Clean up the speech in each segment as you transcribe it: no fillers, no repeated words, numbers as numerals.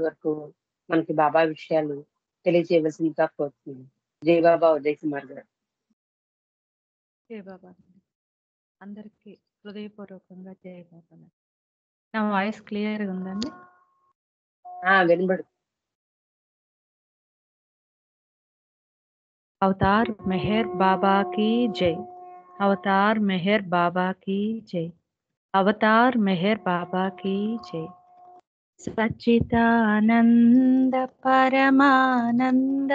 వరకు మనకి బాబా విషయాలు తెలియజేయవలసిందిగా కోరుతున్నాను. జై బాబా ఉదయ్ కుమార్ గారు. జై బాబా. అందరికీ హృదయపూర్వకంగా జై బాబా. నా వాయిస్ క్లియర్గా ఉందండి? వినబడు. अवतार मेहर बाबा की जय। अवतार मेहर बाबा की जय। अवतार मेहर बाबा की जय। सच्चिदानंद परमानंद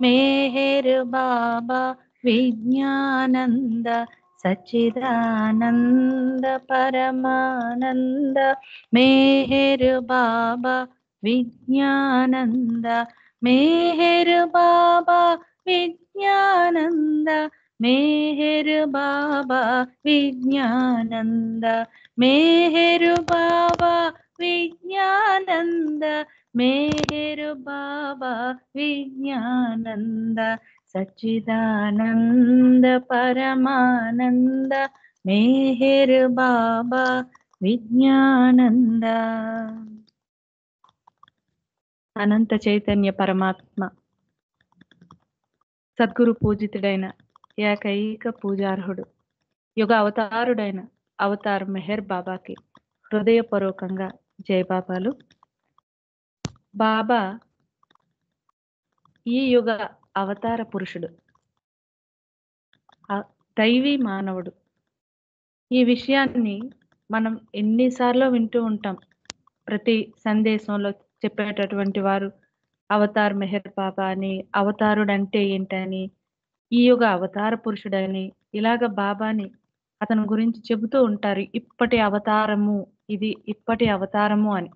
मेहर बाबा विज्ञानंद। सच्चिदानंद परमानंद मेहर बाबा विज्ञानंद। मेहर बाबा विज्ञानंद। मेहर बाबा विज्ञानंद। मेहर बाबा विज्ञानंद। मेहर बाबा विज्ञानंद। सच्चिदानंद परमानंद मेहर बाबा विज्ञानंद। అనంత చైతన్య పరమాత్మ సద్గురు పూజితుడైన ఏకైక పూజార్హుడు యుగ అవతారుడైన అవతార్ మెహర్ బాబాకి హృదయపూర్వకంగా జయబాబాలు. బాబా ఈ యుగ అవతార పురుషుడు, దైవీ మానవుడు. ఈ విషయాన్ని మనం ఎన్నిసార్లు వింటూ ఉంటాం. ప్రతి సందేశంలో చెప్పేటటువంటి వారు అవతార్ మెహర్ బాబా అని, అవతారుడు అంటే ఏంటని, ఈ యుగ అవతార పురుషుడని, ఇలాగ బాబాని అతని గురించి చెబుతూ ఉంటారు. ఇప్పటి అవతారము, ఇది ఇప్పటి అవతారము అని.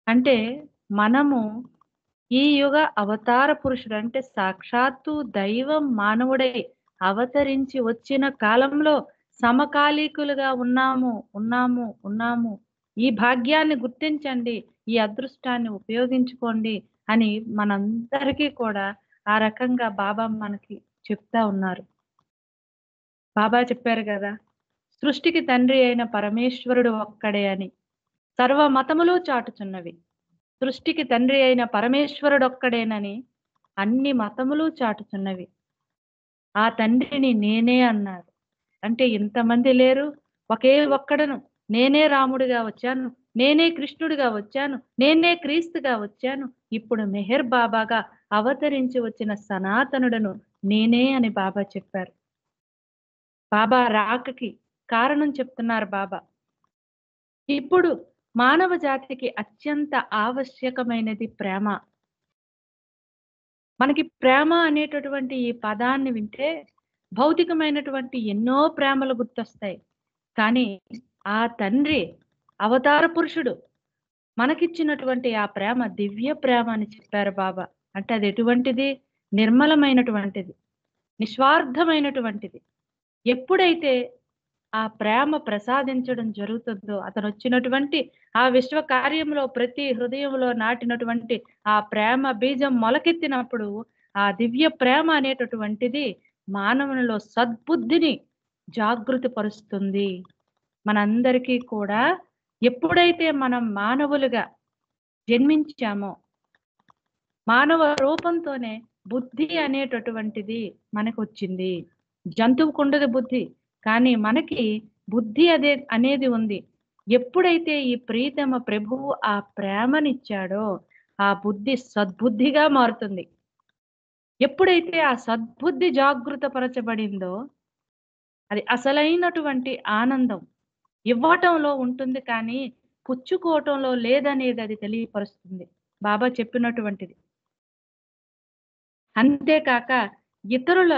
అంటే మనము ఈ యుగ అవతార పురుషుడు అంటే సాక్షాత్తు దైవం మానవుడై అవతరించి వచ్చిన కాలంలో సమకాలీకులుగా ఉన్నాము. ఈ భాగ్యాన్ని గుర్తించండి, ఈ అదృష్టాన్ని ఉపయోగించుకోండి అని మనందరికీ కూడా ఆ రకంగా బాబా మనకి చెప్తా ఉన్నారు. బాబా చెప్పారు కదా, సృష్టికి తండ్రి అయిన పరమేశ్వరుడు ఒక్కడే అని సర్వ మతములు చాటుచున్నవి. సృష్టికి తండ్రి అయిన పరమేశ్వరుడు ఒక్కడేనని అన్ని మతములు చాటుచున్నవి. ఆ తండ్రిని నేనే అన్నారు. అంటే ఇంతమంది లేరు, ఒకే ఒక్కడను నేనే రాముడిగా వచ్చాను, నేనే కృష్ణుడిగా వచ్చాను, నేనే క్రీస్తుగా వచ్చాను, ఇప్పుడు మెహర్ బాబాగా అవతరించి వచ్చిన సనాతనుడను నేనే అని బాబా చెప్పారు. బాబా రాకకి కారణం చెప్తున్నారు బాబా. ఇప్పుడు మానవ జాతికి అత్యంత ఆవశ్యకమైనది ప్రేమ. మనకి ప్రేమ అనేటటువంటి ఈ పదాన్ని వింటే భౌతికమైనటువంటి ఎన్నో ప్రేమలు గుర్తొస్తాయి. కానీ ఆ తండ్రి అవతార పురుషుడు మనకిచ్చినటువంటి ఆ ప్రేమ దివ్య ప్రేమ అని చెప్పారు బాబా. అంటే అది ఎటువంటిది? నిర్మలమైనటువంటిది, నిస్వార్థమైనటువంటిది. ఎప్పుడైతే ఆ ప్రేమ ప్రసాదించడం జరుగుతుందో, అతను వచ్చినటువంటి ఆ విశ్వ కార్యంలో ప్రతి హృదయంలో నాటినటువంటి ఆ ప్రేమ బీజం మొలకెత్తినప్పుడు ఆ దివ్య ప్రేమ అనేటటువంటిది మానవునిలో సద్బుద్ధిని జాగృతి పరుస్తుంది. మనందరికీ కూడా ఎప్పుడైతే మనం మానవులుగా జన్మించామో, మానవ రూపంతోనే బుద్ధి అనేటటువంటిది మనకు వచ్చింది. జంతువుకు ఉండదు బుద్ధి, కానీ మనకి బుద్ధి అనేది ఉంది. ఎప్పుడైతే ఈ ప్రీతమ ప్రభువు ఆ ప్రేమనిచ్చాడో ఆ బుద్ధి సద్బుద్ధిగా మారుతుంది. ఎప్పుడైతే ఆ సద్బుద్ధి జాగృతపరచబడిందో అది అసలైనటువంటి ఆనందం ఇవ్వటంలో ఉంటుంది, కానీ పుచ్చుకోవటంలో లేదనేది అది తెలియపరుస్తుంది బాబా చెప్పినటువంటిది. అంతేకాక ఇతరుల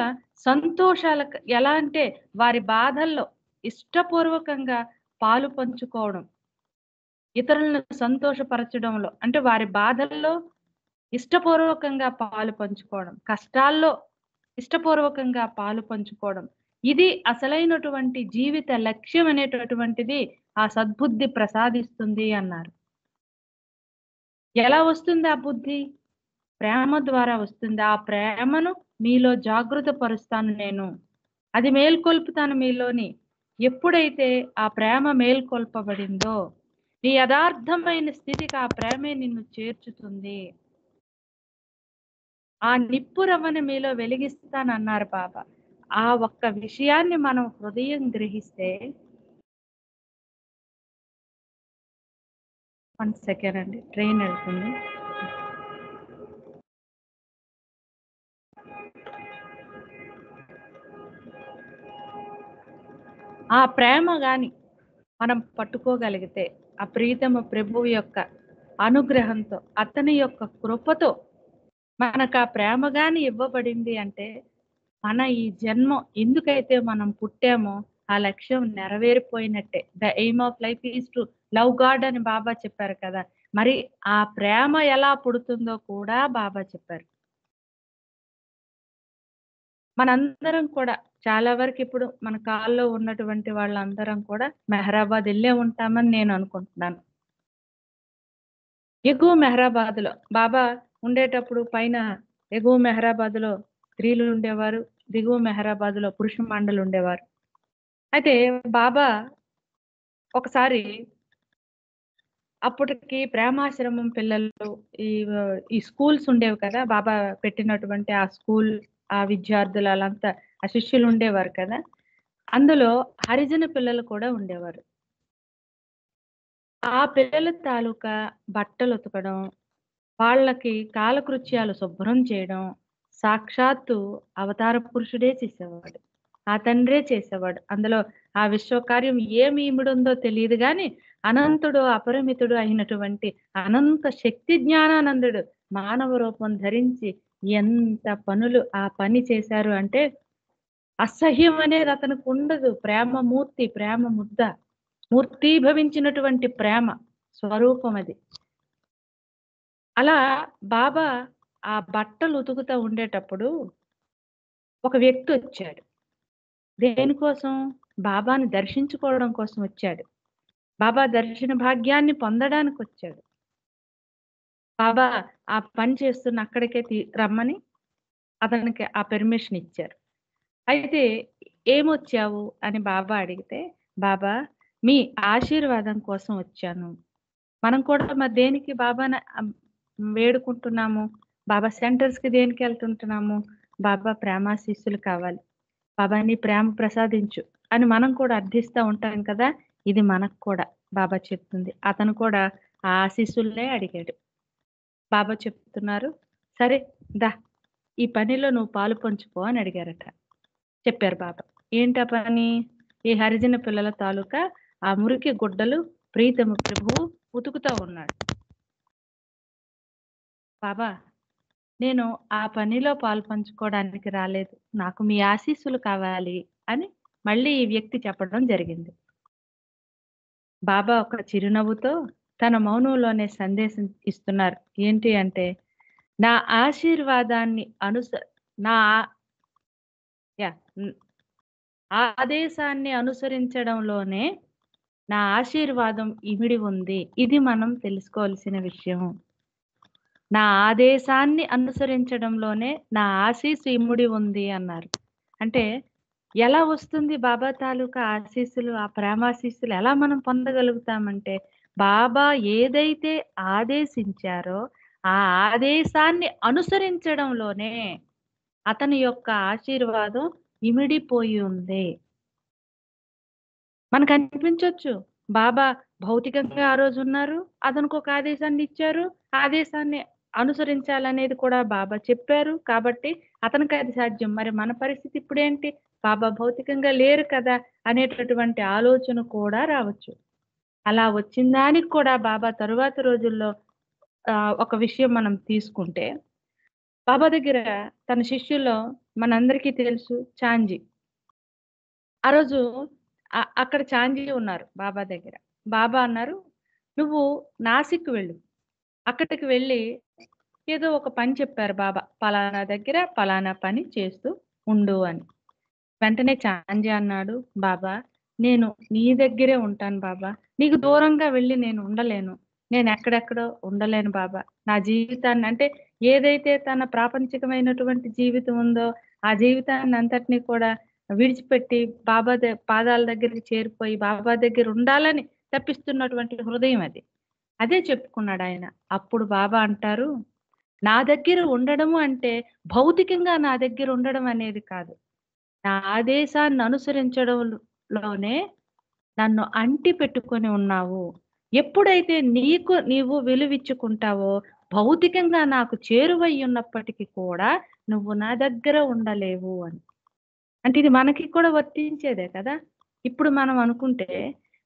సంతోషాలకు ఎలా అంటే వారి బాధల్లో ఇష్టపూర్వకంగా పాలు పంచుకోవడం, ఇతరులను సంతోషపరచడంలో అంటే వారి బాధల్లో ఇష్టపూర్వకంగా పాలు పంచుకోవడం, కష్టాల్లో ఇష్టపూర్వకంగా పాలు పంచుకోవడం, ఇది అసలైనటువంటి జీవిత లక్ష్యం అనేటటువంటిది ఆ సద్బుద్ధి ప్రసాదిస్తుంది అన్నారు. ఎలా వస్తుంది ఆ బుద్ధి? ప్రేమ ద్వారా వస్తుంది. ఆ ప్రేమను మీలో జాగృత పరుస్తాను నేను, అది మేల్కొల్పుతాను మీలోని. ఎప్పుడైతే ఆ ప్రేమ మేల్కొల్పబడిందో నీ యథార్థమైన స్థితికి ఆ ప్రేమే నిన్ను చేర్చుతుంది. ఆ నిప్పురవ్వని మీలో వెలిగిస్తానన్నారు బాబా. ఆ ఒక్క విషయాన్ని మనం హృదయం గ్రహిస్తే 1 సెకండ్ అండి. ట్రైన్ వెళ్తుంది. ఆ ప్రేమ గాని మనం పట్టుకోగలిగితే, ఆ ప్రీతమ ప్రభువు యొక్క అనుగ్రహంతో, అతని యొక్క కృపతో మనకు ఆ ప్రేమ గాని ఇవ్వబడింది అంటే, మన ఈ జన్మ ఎందుకైతే మనం పుట్టామో ఆ లక్ష్యం నెరవేరిపోయినట్టే. The aim of life is to love God అని బాబా చెప్పారు కదా! మరి ఆ ప్రేమ ఎలా పుడుతుందో కూడా బాబా చెప్పారు. మనందరం కూడా చాలా వరకు ఇప్పుడు మన కాల్లో ఉన్నటువంటి వాళ్ళందరం కూడా మెహరాబాద్ ఎళ్ళే ఉంటామని నేను అనుకుంటున్నాను. ఎగువ మెహరాబాద్‌లో బాబా ఉండేటప్పుడు పైన ఎగువ మెహరాబాద్‌లో స్త్రీలు ఉండేవారు. దిగువ మెహరాబాద్‌లో పురుష మండలి ఉండేవారు. అయితే బాబా ఒకసారి అప్పటికి ప్రేమాశ్రమం పిల్లలు ఈ ఈ స్కూల్స్ ఉండేవి కదా! బాబా పెట్టినటువంటి ఆ స్కూల్ ఆ విద్యార్థులు ఆళ్ళంతా ఆ శిష్యులు ఉండేవారు కదా! అందులో హరిజన పిల్లలు కూడా ఉండేవారు. ఆ పిల్లల తాలూకా బట్టలుతకడం, వాళ్ళకి కాలకృత్యాలు శుభ్రం చేయడం, సాక్షాత్తు అవతార పురుషుడే చేసేవాడు. ఆ తండ్రే చేసేవాడు. అందులో ఆ విశ్వకార్యం ఏమి ఇమిడుందో తెలీదు గాని, అనంతుడు, అపరిమితుడు అయినటువంటి అనంత శక్తి జ్ఞానానందుడు మానవ రూపం ధరించి ఎంత పనులు ఆ పని చేశారు అంటే, అసహ్యం అనేది అతనికి ఉండదు. ప్రేమ మూర్తి, ప్రేమ ముద్ద. మూర్తీభవించినటువంటి ప్రేమ స్వరూపం అది. అలా బాబా ఆ బట్టలు ఉతుకుతా ఉండేటప్పుడు ఒక వ్యక్తి వచ్చాడు. దేనికోసం? బాబాని దర్శించుకోవడం కోసం వచ్చాడు. బాబా దర్శన భాగ్యాన్ని పొందడానికొచ్చాడు. బాబా ఆ పని చేస్తున్న అక్కడికే రమ్మని అతనికి ఆ పర్మిషన్ ఇచ్చారు. అయితే "ఏమొచ్చావు?" అని బాబా అడిగితే, "బాబా మీ ఆశీర్వాదం కోసం వచ్చాను." మనం కూడా మరి దేనికి బాబాని వేడుకుంటున్నాము? బాబా సెంటర్స్‌కి దేనికెళ్తుంటున్నాము? బాబా ప్రేమాశీస్సులు కావాలి. బాబా నీ ప్రేమ ప్రసాదించు అని మనం కూడా అర్థిస్తా ఉంటాం కదా! ఇది మనకు కూడా బాబా చెప్తుంది. అతను కూడా ఆ ఆశీస్సులనే అడిగాడు. బాబా చెప్తున్నారు, "సరే దా! ఈ పనిలో నువ్వు పాలు పంచుకో" అని అడిగారట. చెప్పారు బాబా. ఏంటా పని? ఈ హరిజన పిల్లల తాలూకా ఆ మురికి గుడ్డలు ప్రీతమ ప్రభువు ఉతుకుతా ఉన్నాడు. బాబా నేను ఆ పనిలో పాలుపంచుకోవడానికి రాలేదు. నాకు మీ ఆశీస్సులు కావాలి అని మళ్ళీ ఈ వ్యక్తి చెప్పడం జరిగింది. బాబా ఒక చిరునవ్వుతో తన మౌనంలోనే సందేశం ఇస్తున్నారు. ఏంటి అంటే, నా ఆశీర్వాదాన్ని నా యాహ్! ఆదేశాన్ని అనుసరించడంలోనే నా ఆశీర్వాదం ఇమిడి ఉంది. ఇది మనం తెలుసుకోవాల్సిన విషయం. నా ఆదేశాన్ని అనుసరించడంలోనే నా ఆశీస్సు ఇమిడి ఉంది అన్నారు. అంటే ఎలా వస్తుంది బాబా తాలూకా ఆశీస్సులు, ఆ ప్రేమాశీస్సులు ఎలా మనం పొందగలుగుతామంటే, బాబా ఏదైతే ఆదేశించారో, ఆ ఆదేశాన్ని అనుసరించడంలోనే అతని యొక్క ఆశీర్వాదం ఇమిడిపోయి ఉంది. మనకనిపించొచ్చు. బాబా భౌతికంగా ఆ రోజున్నారు. అతనికొక ఆదేశాన్ని ఇచ్చారు. ఆ ఆదేశాన్ని అనుసరించాలనేది కూడా బాబా చెప్పారు. కాబట్టి అతనికది సాధ్యం. మరి మన పరిస్థితి ఇప్పుడేంటి? బాబా భౌతికంగా లేరు కదా! అనేటటువంటి ఆలోచన కూడా రావచ్చు. అలా వచ్చిన దానికి కూడా బాబా తరువాతి రోజుల్లో ఒక విషయం మనం తీసుకుంటే, బాబా దగ్గర తన శిష్యుల్లో మనందరికీ తెలుసు చాంజీ. ఆ రోజు అక్కడ చాంజీ ఉన్నారు బాబా దగ్గర. బాబా అన్నారు, "నువ్వు నాసిక్ వెళ్ళు. అక్కడికి వెళ్ళి" ఏదో ఒక పని చెప్పారు బాబా. పలానా దగ్గర పలానా పని చేస్తూ ఉండు అని. వెంటనే చాంజీ అన్నాడు, "బాబా నేను నీ దగ్గరే ఉంటాను బాబా. నీకు దూరంగా వెళ్ళి నేను ఉండలేను. నేనెక్కడెక్కడో ఉండలేను బాబా. నా జీవితాన్ని" అంటే ఏదైతే తన ప్రాపంచికమైనటువంటి జీవితం ఉందో, ఆ జీవితాన్నంతటిని కూడా విడిచిపెట్టి బాబా పాదాల దగ్గరికి చేరిపోయి బాబా దగ్గర ఉండాలని తప్పిస్తున్నటువంటి హృదయం అది. అదే చెప్పుకున్నాడు ఆయన. అప్పుడు బాబా అంటారు, నా దగ్గర ఉండడము అంటే భౌతికంగా నా దగ్గర ఉండడం అనేది కాదు. నా ఆదేశాన్ని అనుసరించడంలోనే నన్ను అంటి పెట్టుకొని ఉన్నావు. ఎప్పుడైతే నీవు విలువిచ్చుకుంటావో, భౌతికంగా నాకు చేరువై ఉన్నప్పటికీ కూడా నువ్వు నా దగ్గర ఉండలేవు అని. అంటే ఇది మనకి కూడా వర్తించేదే కదా! ఇప్పుడు మనం అనుకుంటే,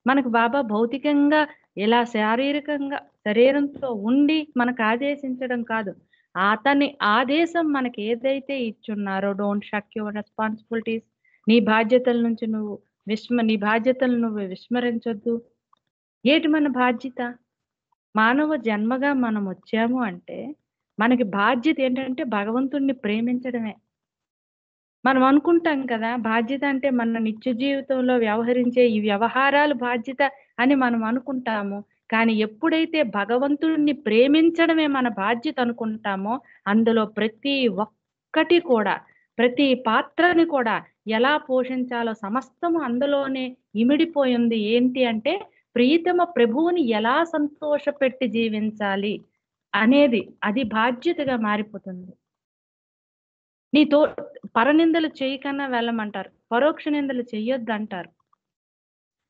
మనకు బాబా భౌతికంగా ఇలా శారీరకంగా శరీరంతో ఉండి మనకు ఆదేశించడం కాదు. అతని ఆదేశం మనకి ఏదైతే ఇచ్చున్నారో, డోంట్ షక్ యువర్ రెస్పాన్సిబిలిటీస్, నీ బాధ్యతల నుంచి నువ్వు నీ బాధ్యతలను నువ్వు విస్మరించొద్దు. ఏటి మన బాధ్యత? మానవ జన్మగా మనం వచ్చాము అంటే, మనకి బాధ్యత ఏంటంటే భగవంతుడిని ప్రేమించడమే. మనం అనుకుంటాం కదా! బాధ్యత అంటే మన నిత్య జీవితంలో వ్యవహరించే ఈ వ్యవహారాలు బాధ్యత అని మనం అనుకుంటాము. కానీ ఎప్పుడైతే భగవంతుడిని ప్రేమించడమే మన బాధ్యత అనుకుంటామో, అందులో ప్రతి ఒక్కటి కూడా, ప్రతి పాత్రని కూడా ఎలా పోషించాలో సమస్తము అందులోనే ఇమిడిపోయింది. ఏంటి అంటే, ప్రియతమ ప్రభువుని ఎలా సంతోషపెట్టి జీవించాలి అనేది, అది బాధ్యతగా మారిపోతుంది. నీతో పరనిందలు చేయకన్నా వెళ్ళమంటారు. పరోక్ష నిందలు చెయ్యొద్దంటారు.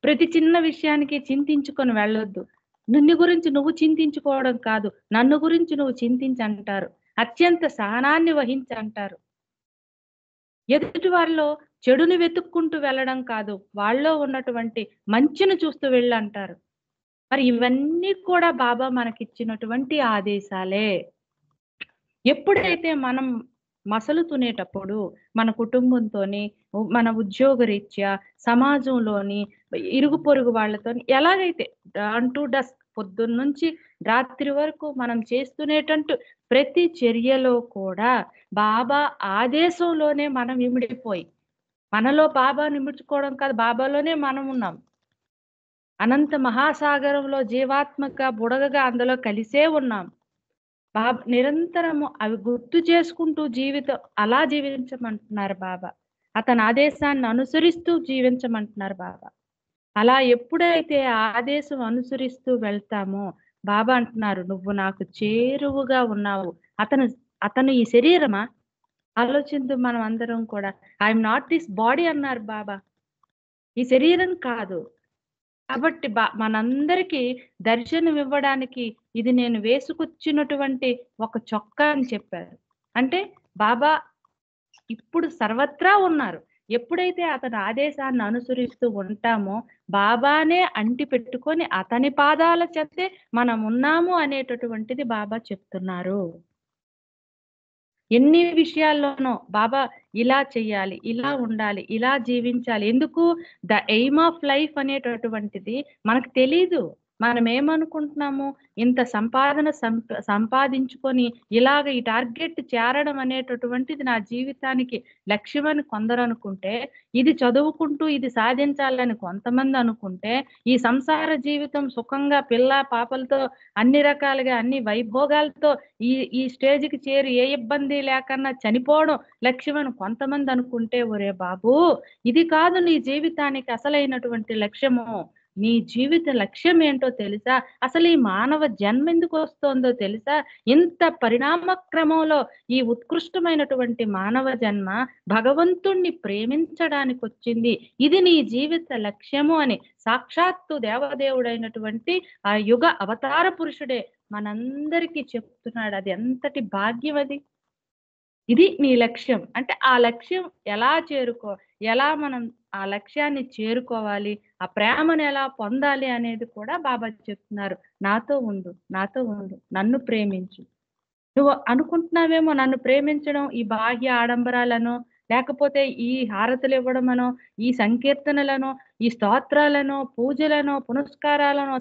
ప్రతి చిన్న విషయానికి చింతించుకొని వెళ్ళొద్దు. నిన్ను గురించి నువ్వు చింతించుకోవడం కాదు, నన్ను గురించి నువ్వు చింతించంటారు. అత్యంత సహనాన్ని వహించంటారు. ఎదుటి వారిలో చెడుని వెతుక్కుంటూ వెళ్ళడం కాదు, వాళ్ళలో ఉన్నటువంటి మంచిని చూస్తూ వెళ్ళంటారు. మరి ఇవన్నీ కూడా బాబా మనకిచ్చినటువంటి ఆదేశాలే. ఎప్పుడైతే మనం మసలుతునేటప్పుడు మన కుటుంబంతోని, మన ఉద్యోగరీత్యా, సమాజంలోని, ఇరుగు పొరుగు వాళ్ళతోని ఎలాగైతే డాన్ టు డస్క్ పొద్దున్నుంచి రాత్రి వరకు మనం చేస్తునేటంటూ ప్రతి చర్యలో కూడా బాబా ఆదేశంలోనే మనం ఇమిడిపోయి, మనలో బాబాను ఇముడ్చుకోవడం కాదు, బాబాలోనే మనం ఉన్నాం. అనంత మహాసాగరంలో జీవాత్మక బుడగగా అందులో కలిసే ఉన్నాం. నిరంతరము అవి గుర్తు చేసుకుంటూ జీవితం అలా జీవించమంటున్నారు బాబా. అతని ఆదేశాన్ని అనుసరిస్తూ జీవించమంటున్నారు బాబా. అలా ఎప్పుడైతే ఆ ఆదేశం అనుసరిస్తూ వెళ్తామో, బాబా అంటున్నారు, నువ్వు నాకు చేరువుగా ఉన్నావు. అతను ఈ శరీరమా? ఆలోచిద్దాం మనం అందరం కూడా. ఐఎమ్ నాట్ దిస్ బాడీ అన్నారు బాబా. ఈ శరీరం కాదు. కాబట్టి మనందరికీ దర్శనం ఇవ్వడానికి ఇది నేను వేసుకొచ్చినటువంటి ఒక చొక్కా అని చెప్పారు. అంటే బాబా ఇప్పుడు సర్వత్రా ఉన్నారు. ఎప్పుడైతే అతని ఆదేశాన్ని అనుసరిస్తూ ఉంటామో, బాబానే అంటి పెట్టుకొని అతని పాదాల చెంతే మనం ఉన్నాము అనేటటువంటిది బాబా చెప్తున్నారు. ఎన్ని విషయాల్లోనో బాబా ఇలా చెయ్యాలి, ఇలా ఉండాలి, ఇలా జీవించాలి. ఎందుకు? ద ఎయిమ్ ఆఫ్ లైఫ్ అనేటటువంటిది మనకు తెలీదు. మనం ఏమనుకుంటున్నాము, ఇంత సంపాదన సంపాదించుకొని ఇలాగ ఈ టార్గెట్ చేరడం అనేటటువంటిది నా జీవితానికి లక్ష్యమని కొందరు అనుకుంటే, ఇది చదువుకుంటూ ఇది సాధించాలని కొంతమంది అనుకుంటే, ఈ సంసార జీవితం సుఖంగా పిల్ల పాపలతో అన్ని రకాలుగా అన్ని వైభోగాలతో ఈ ఈ స్టేజ్‌కి చేరి ఏ ఇబ్బంది లేకన్నా చనిపోవడం లక్ష్యమని కొంతమంది అనుకుంటే, ఒరే బాబూ! ఇది కాదు నీ జీవితానికి అసలైనటువంటి లక్ష్యము. నీ జీవిత లక్ష్యం ఏంటో తెలుసా? అసలు ఈ మానవ జన్మ ఎందుకు వస్తోందో తెలుసా? ఇంత పరిణామ క్రమంలో ఈ ఉత్కృష్టమైనటువంటి మానవ జన్మ భగవంతుణ్ణి ప్రేమించడానికొచ్చింది. ఇది నీ జీవిత లక్ష్యము అని సాక్షాత్తు దేవదేవుడైనటువంటి ఆ యుగ అవతార పురుషుడే మనందరికీ చెప్తున్నాడు. అది ఎంతటి భాగ్యం అది. ఇది నీ లక్ష్యం. అంటే ఆ లక్ష్యం ఎలా మనం ఆ లక్ష్యాన్ని చేరుకోవాలి, ఆ ప్రేమను ఎలా పొందాలి అనేది కూడా బాబా చెప్తున్నారు. నాతో ఉండు, నన్ను ప్రేమించు. నువ్వు అనుకుంటున్నావేమో నన్ను ప్రేమించడం ఈ బాహ్య ఆడంబరాలనో, లేకపోతే ఈ హారతులివ్వడమనో, ఈ సంకీర్తనలనో, ఈ స్తోత్రాలనో, పూజలనో, పునస్కారాలనో,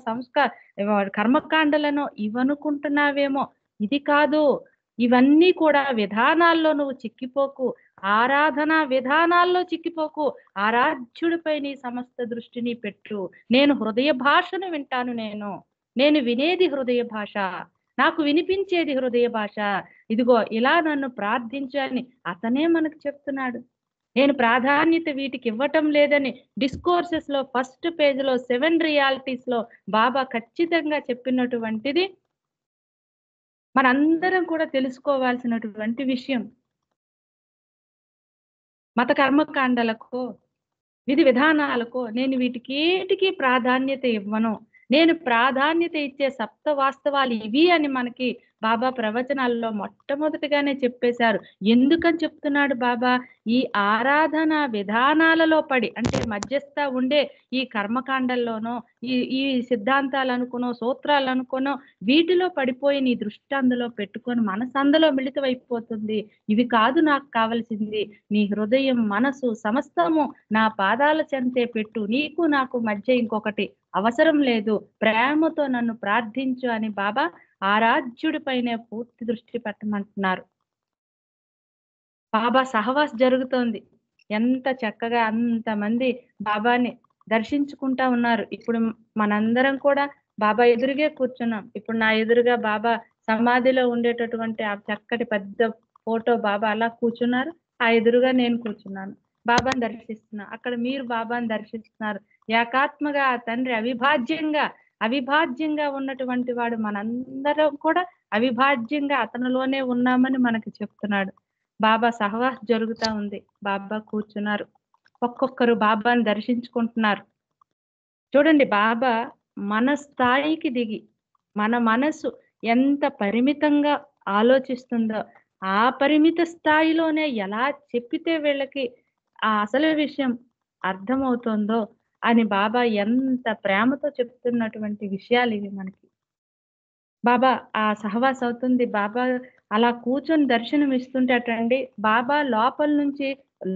కర్మకాండలనో ఇవనుకుంటున్నావేమో. ఇది కాదు. ఇవన్నీ కూడా విధానాల్లో నువ్వు చిక్కిపోకు. ఆరాధనా విధానాల్లో చిక్కిపోకు. ఆరాధ్యుడిపై నీ సమస్త దృష్టిని పెట్టు. నేను హృదయ భాషను వింటాను నేను. నేను వినేది హృదయ భాష. నాకు వినిపించేది హృదయ భాష. ఇదిగో ఇలా నన్ను ప్రార్థించు అని అతనే మనకు చెప్తున్నాడు. నేను ప్రాధాన్యత వీటికి ఇవ్వటం లేదని డిస్కోర్సెస్ లో ఫస్ట్ పేజ్ లో 7 రియాలిటీస్ లో బాబా ఖచ్చితంగా చెప్పినటువంటిది మనందరం కూడా తెలుసుకోవాల్సినటువంటి విషయం. మత కర్మకాండలకో విధి విధానాలకో నేను వీటికేటికి ప్రాధాన్యత ఇవ్వను. నేను ప్రాధాన్యత ఇచ్చే సప్త వాస్తవాలు ఇవి అని మనకి బాబా ప్రవచనాల్లో మొట్టమొదటిగానే చెప్పేశారు. ఎందుకని చెప్తున్నాడు బాబా? ఈ ఆరాధన విధానాలలో పడి, అంటే మధ్యస్థ ఉండే ఈ కర్మకాండల్లోనో ఈ సిద్ధాంతాలు అనుకునో సూత్రాలు అనుకునో వీటిలో పడిపోయి నీ దృష్టి అందులో పెట్టుకొని మనసు అందులో మిళితమైపోతుంది. ఇవి కాదు నాకు కావలసింది. నీ హృదయం మనసు సమస్తము నా పాదాల చెంతే పెట్టు. నీకు నాకు మధ్య ఇంకొకటి అవసరం లేదు. ప్రేమతో నన్ను ప్రార్థించు అని బాబా ఆరాధ్యుడిపైనే పూర్తి దృష్టి పెట్టమంటున్నారు. బాబా సహవాస్ జరుగుతోంది. ఎంత చక్కగా అంతమంది బాబాని దర్శించుకుంటా ఉన్నారు. ఇప్పుడు మనందరం కూడా బాబా ఎదురుగే కూర్చున్నాం. ఇప్పుడు నా ఎదురుగా బాబా సమాధిలో ఉండేటటువంటి ఆ చక్కటి పెద్ద ఫోటో బాబా అలా కూర్చున్నారు. ఆ ఎదురుగా నేను కూర్చున్నాను. బాబాని దర్శిస్తున్నా. అక్కడ మీరు బాబాని దర్శిస్తున్నారు. ఏకాత్మగా ఆ తండ్రి అవిభాజ్యంగా ఉన్నటువంటి వాడు మనందరం కూడా అవిభాజ్యంగా అతనిలోనే ఉన్నామని మనకి చెప్తున్నాడు. బాబా సహవాస్ జరుగుతా ఉంది. బాబా కూర్చున్నారు. ఒక్కొక్కరు బాబాని దర్శించుకుంటున్నారు. చూడండి, బాబా మన స్థాయికి దిగి మన మనసు ఎంత పరిమితంగా ఆలోచిస్తుందో ఆ పరిమిత స్థాయిలోనే ఎలా చెప్పితే వీళ్ళకి ఆ అసలు విషయం అర్థమవుతుందో అని బాబా ఎంత ప్రేమతో చెప్తున్నటువంటి విషయాలు ఇవి మనకి. బాబా ఆ సహవాస్ అవుతుంది. బాబా అలా కూర్చొని దర్శనం ఇస్తుంటే అటండి, బాబా లోపల నుంచి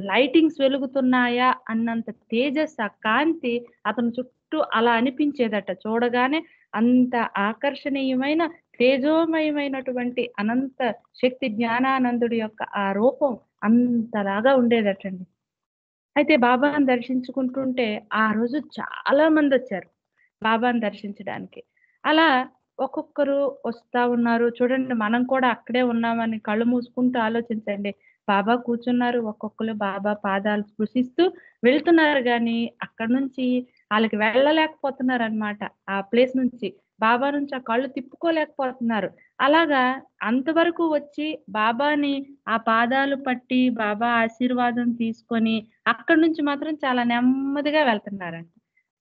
లైటింగ్స్ వెలుగుతున్నాయా అన్నంత తేజస్, ఆ కాంతి అతని చుట్టూ అలా అనిపించేదట. చూడగానే అంత ఆకర్షణీయమైన తేజోమయమైనటువంటి అనంత శక్తి జ్ఞానానందుడి యొక్క ఆ రూపం అంతలాగా ఉండేదటండి. అయితే బాబాని దర్శించుకుంటుంటే ఆ రోజు చాలా మంది వచ్చారు బాబాని దర్శించడానికి. అలా ఒక్కొక్కరు వస్తా ఉన్నారు. చూడండి, మనం కూడా అక్కడే ఉన్నామని కళ్ళు మూసుకుంటూ ఆలోచించండి. బాబా కూర్చున్నారు. ఒక్కొక్కరు బాబా పాదాలు స్పృశిస్తూ వెళ్తున్నారు గాని అక్కడి నుంచి వాళ్ళకి వెళ్ళలేకపోతున్నారన్నమాట. ఆ ప్లేస్ నుంచి బాబా నుంచి ఆ కళ్ళు తిప్పుకోలేకపోతున్నారు. అలాగా అంతవరకు వచ్చి బాబాని ఆ పాదాలు పట్టి బాబా ఆశీర్వాదం తీసుకొని అక్కడి నుంచి మాత్రం చాలా నెమ్మదిగా వెళ్తున్నారంట.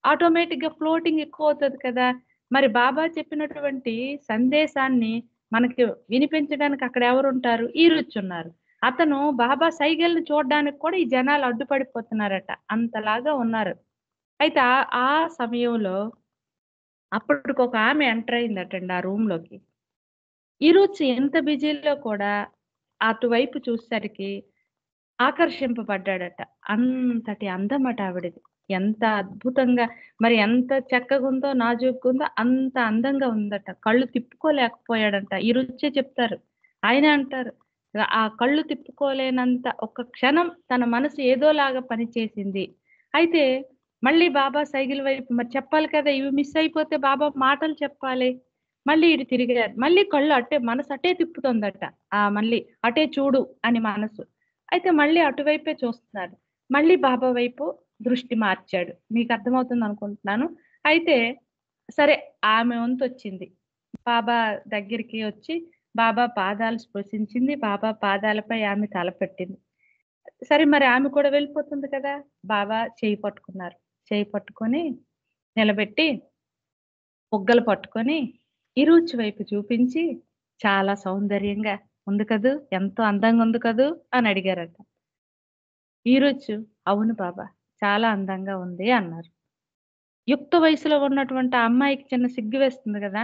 ఆటోమేటిక్‌గా ఫ్లోటింగ్ ఎక్కువవుతది కదా! మరి బాబా చెప్పినటువంటి సందేశాన్ని మనకి వినిపించడానికి అక్కడ ఎవరుంటారు? ఈరొచ్చున్నారు. అతను బాబా సైగల్ని చూడడానికి కూడా ఈ జనాలు అడ్డుపడిపోతున్నారట. అంతలాగా ఉన్నారు. అయితే ఆ సమయంలో అప్పటికొక ఆమె ఎంటర్ అయిందటండి ఆ రూమ్‌లోకి. ఈరోజు ఎంత బిజీలో కూడా అటువైపు చూసేసరికి ఆకర్షింపబడ్డాడట. అంతటి అందమట ఆవిడది. ఎంత అద్భుతంగా, మరి ఎంత చక్కగుందో, నాజూగ్గుందో అంత అందంగా ఉందట. కళ్ళు తిప్పుకోలేకపోయాడంట. ఈ రుచే చెప్తారు. ఆయనే అంటారు. ఆ కళ్ళు తిప్పుకోలేనంత ఒక్క క్షణం తన మనసు ఏదోలాగా పనిచేసింది. అయితే మళ్ళీ బాబా సైగల వైపు మరి చెప్పాలి కదా! ఇవి మిస్ అయిపోతే బాబా మాటలు చెప్పాలి. మళ్ళీ ఇటు తిరిగారు. మళ్ళీ కళ్ళు అట్టే మనసు అటే తిప్పుతోందట. మళ్ళీ అటే చూడు అని మనసు. అయితే మళ్ళీ అటువైపే చూస్తున్నారు. మళ్ళీ బాబా వైపు దృష్టి మార్చాడు. మీకు అర్థమవుతుందనుకుంటున్నాను. అయితే సరే, ఆమె వంతొచ్చింది. బాబా దగ్గరికి వచ్చి బాబా పాదాలు స్పృశించింది. బాబా పాదాలపై ఆమె తల పెట్టింది. సరే, మరి ఆమె కూడా వెళ్ళిపోతుంది కదా! బాబా చెయ్యి పట్టుకున్నారు. చెయ్యి పట్టుకొని నిలబెట్టి బుగ్గలు పట్టుకొని ఇరుచి వైపు చూపించి, చాలా సౌందర్యంగా ఉంది కదూ! ఎంతో అందంగా ఉంది కదూ! అని అడిగారట. ఈరొచ్చు అవును బాబా, చాలా అందంగా ఉంది అన్నారు. యుక్త వయసులో ఉన్నటువంటి ఆ అమ్మాయికి చిన్న సిగ్గు వేస్తుంది గదా!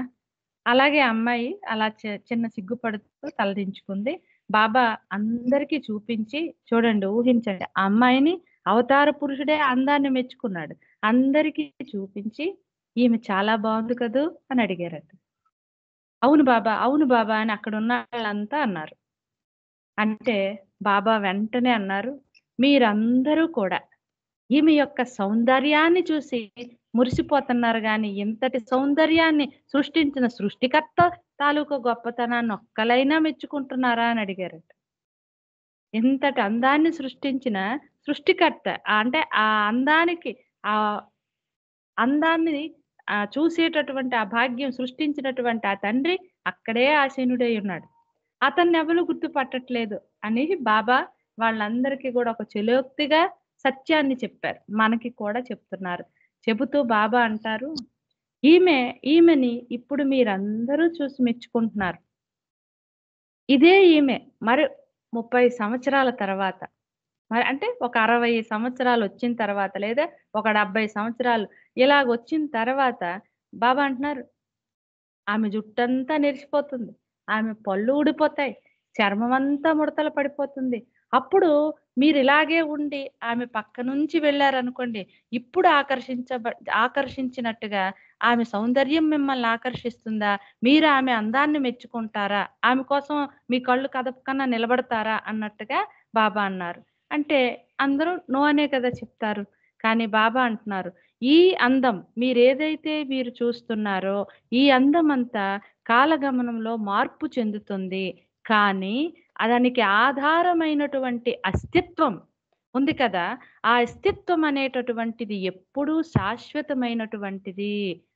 అలాగే ఆ అమ్మాయి అలా చిన్న సిగ్గుపడుతూ తలదించుకుంది. బాబా అందరికీ చూపించి, చూడండి, ఊహించండి, ఆ అమ్మాయిని అవతార పురుషుడే అందాన్ని మెచ్చుకున్నాడు. అందరికీ చూపించి, ఈమె చాలా బాగుంది కదూ అని అడిగారట. అవును బాబా, అవును బాబా అని అక్కడున్న వాళ్ళంతా అన్నారు. అంటే బాబా వెంటనే అన్నారు, మీరందరూ కూడా ఈమె యొక్క సౌందర్యాన్ని చూసి మురిసిపోతున్నారు గాని, ఇంతటి సౌందర్యాన్ని సృష్టించిన సృష్టికర్త తాలూకు గొప్పతనాన్ని ఒక్కలైనా మెచ్చుకుంటున్నారా అని అడిగారట. ఇంతటి అందాన్ని సృష్టించిన సృష్టికర్త. అంటే ఆ అందానికి ఆ అందాన్ని చూసేటటువంటి ఆ భాగ్యం సృష్టించినటువంటి ఆ తండ్రి అక్కడే ఆసీనుడై ఉన్నాడు. అతన్నెవరు గుర్తుపట్టట్లేదు అని బాబా వాళ్ళందరికీ గూడా ఒక చలోక్తిగా సత్యాన్ని చెప్పారు. మనకి కూడా చెప్తున్నారు. చెబుతూ బాబా అంటారు, ఈమెని ఇప్పుడు మీరందరూ చూసి మెచ్చుకుంటున్నారు. ఇదే ఈమె మరి 30 సంవత్సరాల తర్వాత, మరి అంటే ఒక 60 సంవత్సరాలొచ్చిన తర్వాత, లేదా ఒక 70 సంవత్సరాలు ఇలాగొచ్చిన తర్వాత బాబా అంటున్నారు, ఆమె జుట్టంతా నెరిసిపోతుంది. ఆమె పళ్ళు ఊడిపోతాయి. చర్మమంతా ముడతలు పడిపోతుంది. అప్పుడు మీరిలాగే ఉండి ఆమె పక్క నుంచి వెళ్లారనుకోండి, ఇప్పుడు ఆకర్షించినట్టుగా ఆమె సౌందర్యం మిమ్మల్ని ఆకర్షిస్తుందా? మీరు ఆమె అందాన్ని మెచ్చుకుంటారా? ఆమె కోసం మీ కళ్ళు కదపకన్నా నిలబడతారా? అన్నట్టుగా బాబా అన్నారు. అంటే అందరూ నో అనే కదా చెప్తారు. కానీ బాబా అంటున్నారు, ఈ అందం మీరేదైతే మీరు చూస్తున్నారో ఈ అందమంతా కాలగమనంలో మార్పు చెందుతుంది. కానీ దానికి ఆధారమైనటువంటి అస్తిత్వం ఉంది కదా! ఆ అస్తిత్వం అనేటటువంటిది ఎప్పుడూ శాశ్వతమైనటువంటిది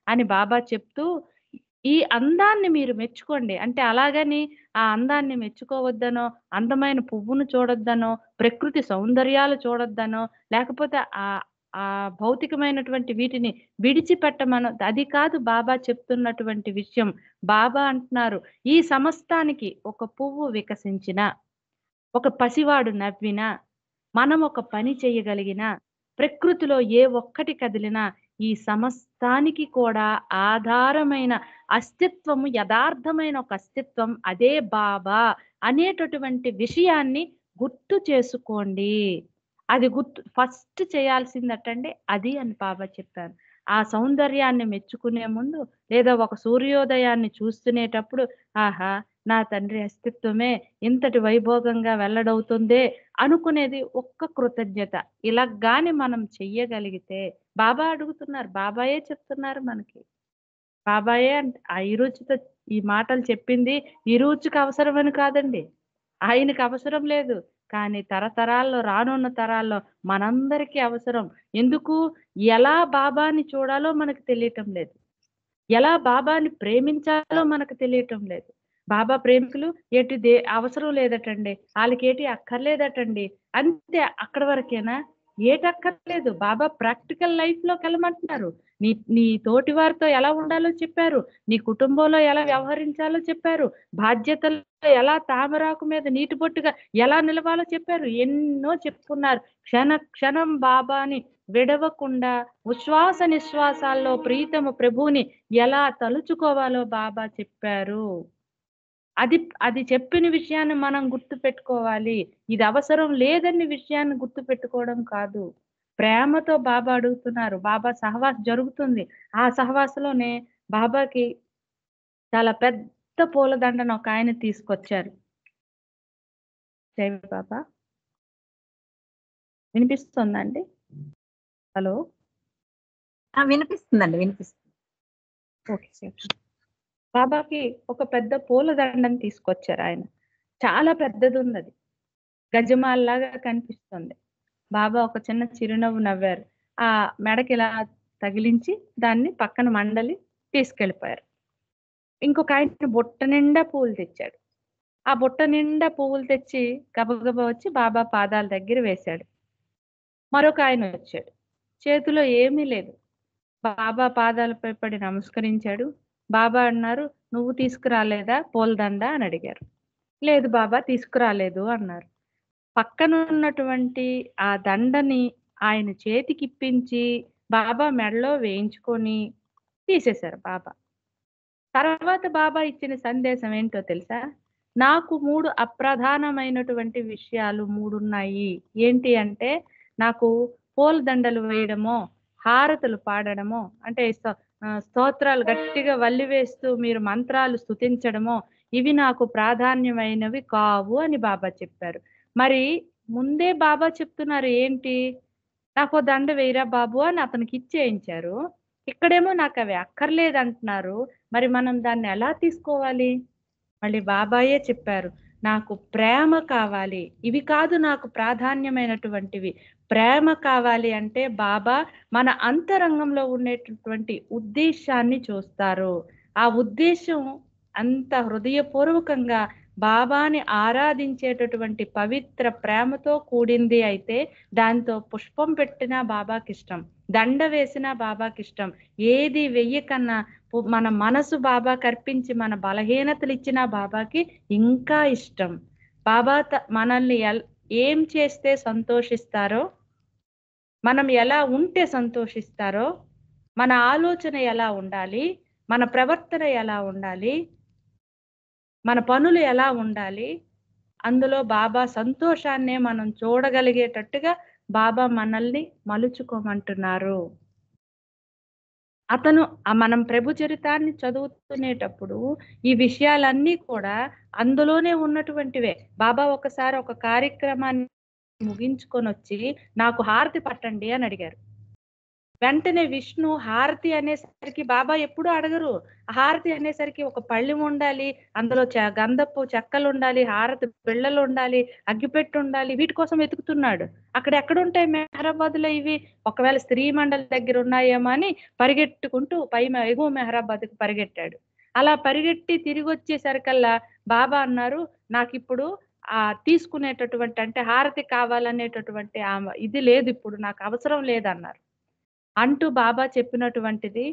అని బాబా చెప్తూ, ఈ అందాన్ని మీరు మెచ్చుకోండి. అంటే అలాగని ఆ అందాన్ని మెచ్చుకోవద్దనో, అందమైన పువ్వును చూడొద్దనో, ప్రకృతి సౌందర్యాలు చూడొద్దనో, లేకపోతే ఆ భౌతికమైనటువంటి వీటిని విడిచిపెట్టమనో అది కాదు బాబా చెప్తున్నటువంటి విషయం. బాబా అంటున్నారు, ఈ సమస్తానికి ఒక పువ్వు వికసించినా, ఒక పసివాడు నవ్వినా, మనం ఒక పని చేయగలిగినా, ప్రకృతిలో ఏ ఒక్కటి కదిలినా, ఈ సమస్తానికి కూడా ఆధారమైన అస్తిత్వము, యదార్థమైన ఒక అస్తిత్వం అదే బాబా అనేటటువంటి విషయాన్ని గుర్తు చేసుకోండి. అది గుర్తు ఫస్ట్ చేయాల్సిందటండి అది అని బాబా చెప్పారు. ఆ సౌందర్యాన్ని మెచ్చుకునే ముందు, లేదా ఒక సూర్యోదయాన్ని చూస్తునేటప్పుడు, ఆహా! నా తండ్రి అస్తిత్వమే ఇంతటి వైభోగంగా వెల్లడవుతుందే అనుకునేది ఒక్క కృతజ్ఞత. ఇలా గాని మనం చెయ్యగలిగితే బాబా అడుగుతున్నారు. బాబాయే చెప్తున్నారు మనకి. బాబాయే ఆ ఇరుచితో ఈ మాటలు చెప్పింది ఇరుచుకి అవసరమని కాదండి. ఆయనకి అవసరం లేదు. కానీ తరతరాల్లో రానున్న తరాల్లో మనందరికీ అవసరం. ఎందుకు? ఎలా బాబాని చూడాలో మనకు తెలియటం లేదు. ఎలా బాబాని ప్రేమించాలో మనకు తెలియటం లేదు. బాబా ప్రేమికులు అవసరం లేదటండి. ఆళ్ళకేటి అక్కర్లేదటండి. అంతే అక్కడి వరకేనా? ఏటక్కర్లేదు. బాబా ప్రాక్టికల్ లైఫ్‌లోకెళ్ళమంటున్నారు. నీ నీ తోటి వారితో ఎలా ఉండాలో చెప్పారు. నీ కుటుంబంలో ఎలా వ్యవహరించాలో చెప్పారు. బాధ్యతల్లో ఎలా తామరాకు మీద నీటి బొట్టుగా ఎలా నిలవాలో చెప్పారు. ఎన్నో చెప్పుకున్నారు. క్షణ క్షణం బాబాని విడవకుండా ఉశ్వాస నిశ్వాసాల్లో ప్రీతమ ప్రభువుని ఎలా తలుచుకోవాలో బాబా చెప్పారు. అది అది చెప్పిన విషయాన్ని మనం గుర్తుపెట్టుకోవాలి. ఇది అవసరం లేదని విషయాన్ని గుర్తుపెట్టుకోవడం కాదు. ప్రేమతో బాబా అడుగుతున్నారు. బాబా సహవాసం జరుగుతుంది. ఆ సహవాసంలోనే బాబాకి చాలా పెద్ద పూలదండను ఒకాయన తీసుకొచ్చారు. జై బాబా. వినిపిస్తుందా అండి? హలో! వినిపిస్తుందండి. వినిపిస్తుంది. ఓకే. చెప్పండి. బాబాకి ఒక పెద్ద పూలదండని తీసుకొచ్చారాయన. చాలా పెద్దదుందది. గజమాలలాగా కనిపిస్తుంది. బాబా ఒక చిన్న చిరునవ్వు నవ్వారు. ఆ మెడకిలా తగిలించి దాన్ని పక్కన మండలి తీసుకెళ్ళిపోయారు. ఇంకొకాయన బుట్ట నిండా పూలు తెచ్చాడు. ఆ బుట్ట నిండా పువ్వులు తెచ్చి గబగబా వచ్చి బాబా పాదాల దగ్గర వేశాడు. మరొకాయనొచ్చాడు. చేతిలో ఏమీ లేదు. బాబా పాదాలపై పడి నమస్కరించాడు. బాబా అన్నారు, "నువ్వు తీసుకురాలేదా పూలదండ?" అని అడిగారు. "లేదు బాబా తీసుకురాలేదు" అన్నారు. పక్కనున్నటువంటి ఆ దండని ఆయన చేతికిప్పించి బాబా మెడలో వేయించుకొని తీసేశారు బాబా. తర్వాత బాబా ఇచ్చిన సందేశం ఏంటో తెలుసా? నాకు 3 అప్రధానమైనటువంటి విషయాలు 3 ఉన్నాయి. ఏంటి అంటే, నాకు పూలదండలు వేయడమో, హారతులు పాడడమో, అంటే స్తోత్రాలు గట్టిగా వల్లి వేస్తూ మీరు మంత్రాలు స్తుతించడమో, ఇవి నాకు ప్రాధాన్యమైనవి కావు అని బాబా చెప్పారు. మరి ముందే బాబా చెప్తున్నారు ఏంటి? "నాకో దండ వేయరా బాబు" అని అతనికిచ్చేయించారు. ఇక్కడేమో నాకవి అక్కర్లేదంటున్నారు. మరి మనం దాన్నెలా తీసుకోవాలి? మళ్ళీ బాబాయే చెప్పారు. నాకు ప్రేమ కావాలి. ఇవి కాదు నాకు ప్రాధాన్యమైనటువంటివి. ప్రేమ కావాలి అంటే బాబా మన అంతరంగంలో ఉండేటటువంటి ఉద్దేశాన్ని చూస్తారు. ఆ ఉద్దేశం అంత హృదయపూర్వకంగా బాబాని ఆరాధించేటటువంటి పవిత్ర ప్రేమతో కూడింది అయితే దాంతో పుష్పం పెట్టినా బాబాకిష్టం, దండ వేసినా బాబాకిష్టం. ఏది వెయ్యకన్నా మన మనసు బాబాకి అర్పించి మన బలహీనతలు ఇచ్చినా బాబాకి ఇంకా ఇష్టం. బాబా మనల్ని ఏం చేస్తే సంతోషిస్తారో, మనం ఎలా ఉంటే సంతోషిస్తారో, మన ఆలోచన ఎలా ఉండాలి, మన ప్రవర్తన ఎలా ఉండాలి, మన పనులు ఎలా ఉండాలి, అందులో బాబా సంతోషాన్నే మనం చూడగలిగేటట్టుగా బాబా మనల్ని మలుచుకోమంటున్నారు. అతను మనం ప్రభు చరితాన్ని చదువుతునేటప్పుడు ఈ విషయాలన్నీ కూడా అందులోనే ఉన్నటువంటివే. బాబా ఒకసారి ఒక కార్యక్రమాన్ని ముగించుకొనొచ్చి నాకు హారతి పట్టండి అని అడిగారు. వెంటనే విష్ణు హారతి అనేసరికి బాబా ఎప్పుడూ అడగరు. హారతి అనేసరికి ఒక పళ్ళెం ఉండాలి, అందులో గంధపు చెక్కలుండాలి, హారతి బిళ్ళలుండాలి, అగ్గిపెట్టె ఉండాలి, వీటి కోసం వెతుకుతున్నాడు. అక్కడ ఎక్కడుంటాయి మెహరాబాద్‌లో ఇవి? ఒకవేళ స్త్రీ మండలి దగ్గర ఉన్నాయేమో అని పరిగెట్టుకుంటూ ఎగువ మెహరాబాద్‌కి పరిగెట్టాడు. అలా పరిగెట్టి తిరిగొచ్చేసరికల్లా బాబా అన్నారు, నాకిప్పుడు తీసుకునేటటువంటి అంటే హారతి కావాలనేటటువంటి ఇది లేదిప్పుడు, నాకు అవసరం లేదన్నారు. అంటూ బాబా చెప్పినటువంటిది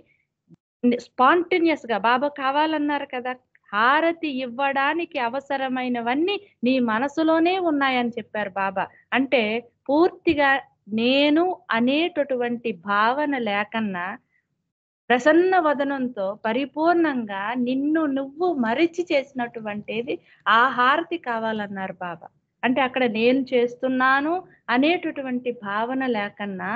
స్పాంటేనియస్‌గా బాబా కావాలన్నారు కదా! హారతి ఇవ్వడానికి అవసరమైనవన్నీ నీ మనసులోనే ఉన్నాయని చెప్పారు బాబా. అంటే పూర్తిగా నేను అనేటటువంటి భావన లేకన్నా ప్రసన్న వదనంతో పరిపూర్ణంగా నిన్ను నువ్వు మరిచి చేసినటువంటిది ఆ హారతి కావాలన్నారు బాబా. అంటే అక్కడ నేను చేస్తున్నాను అనేటటువంటి భావన లేకన్నా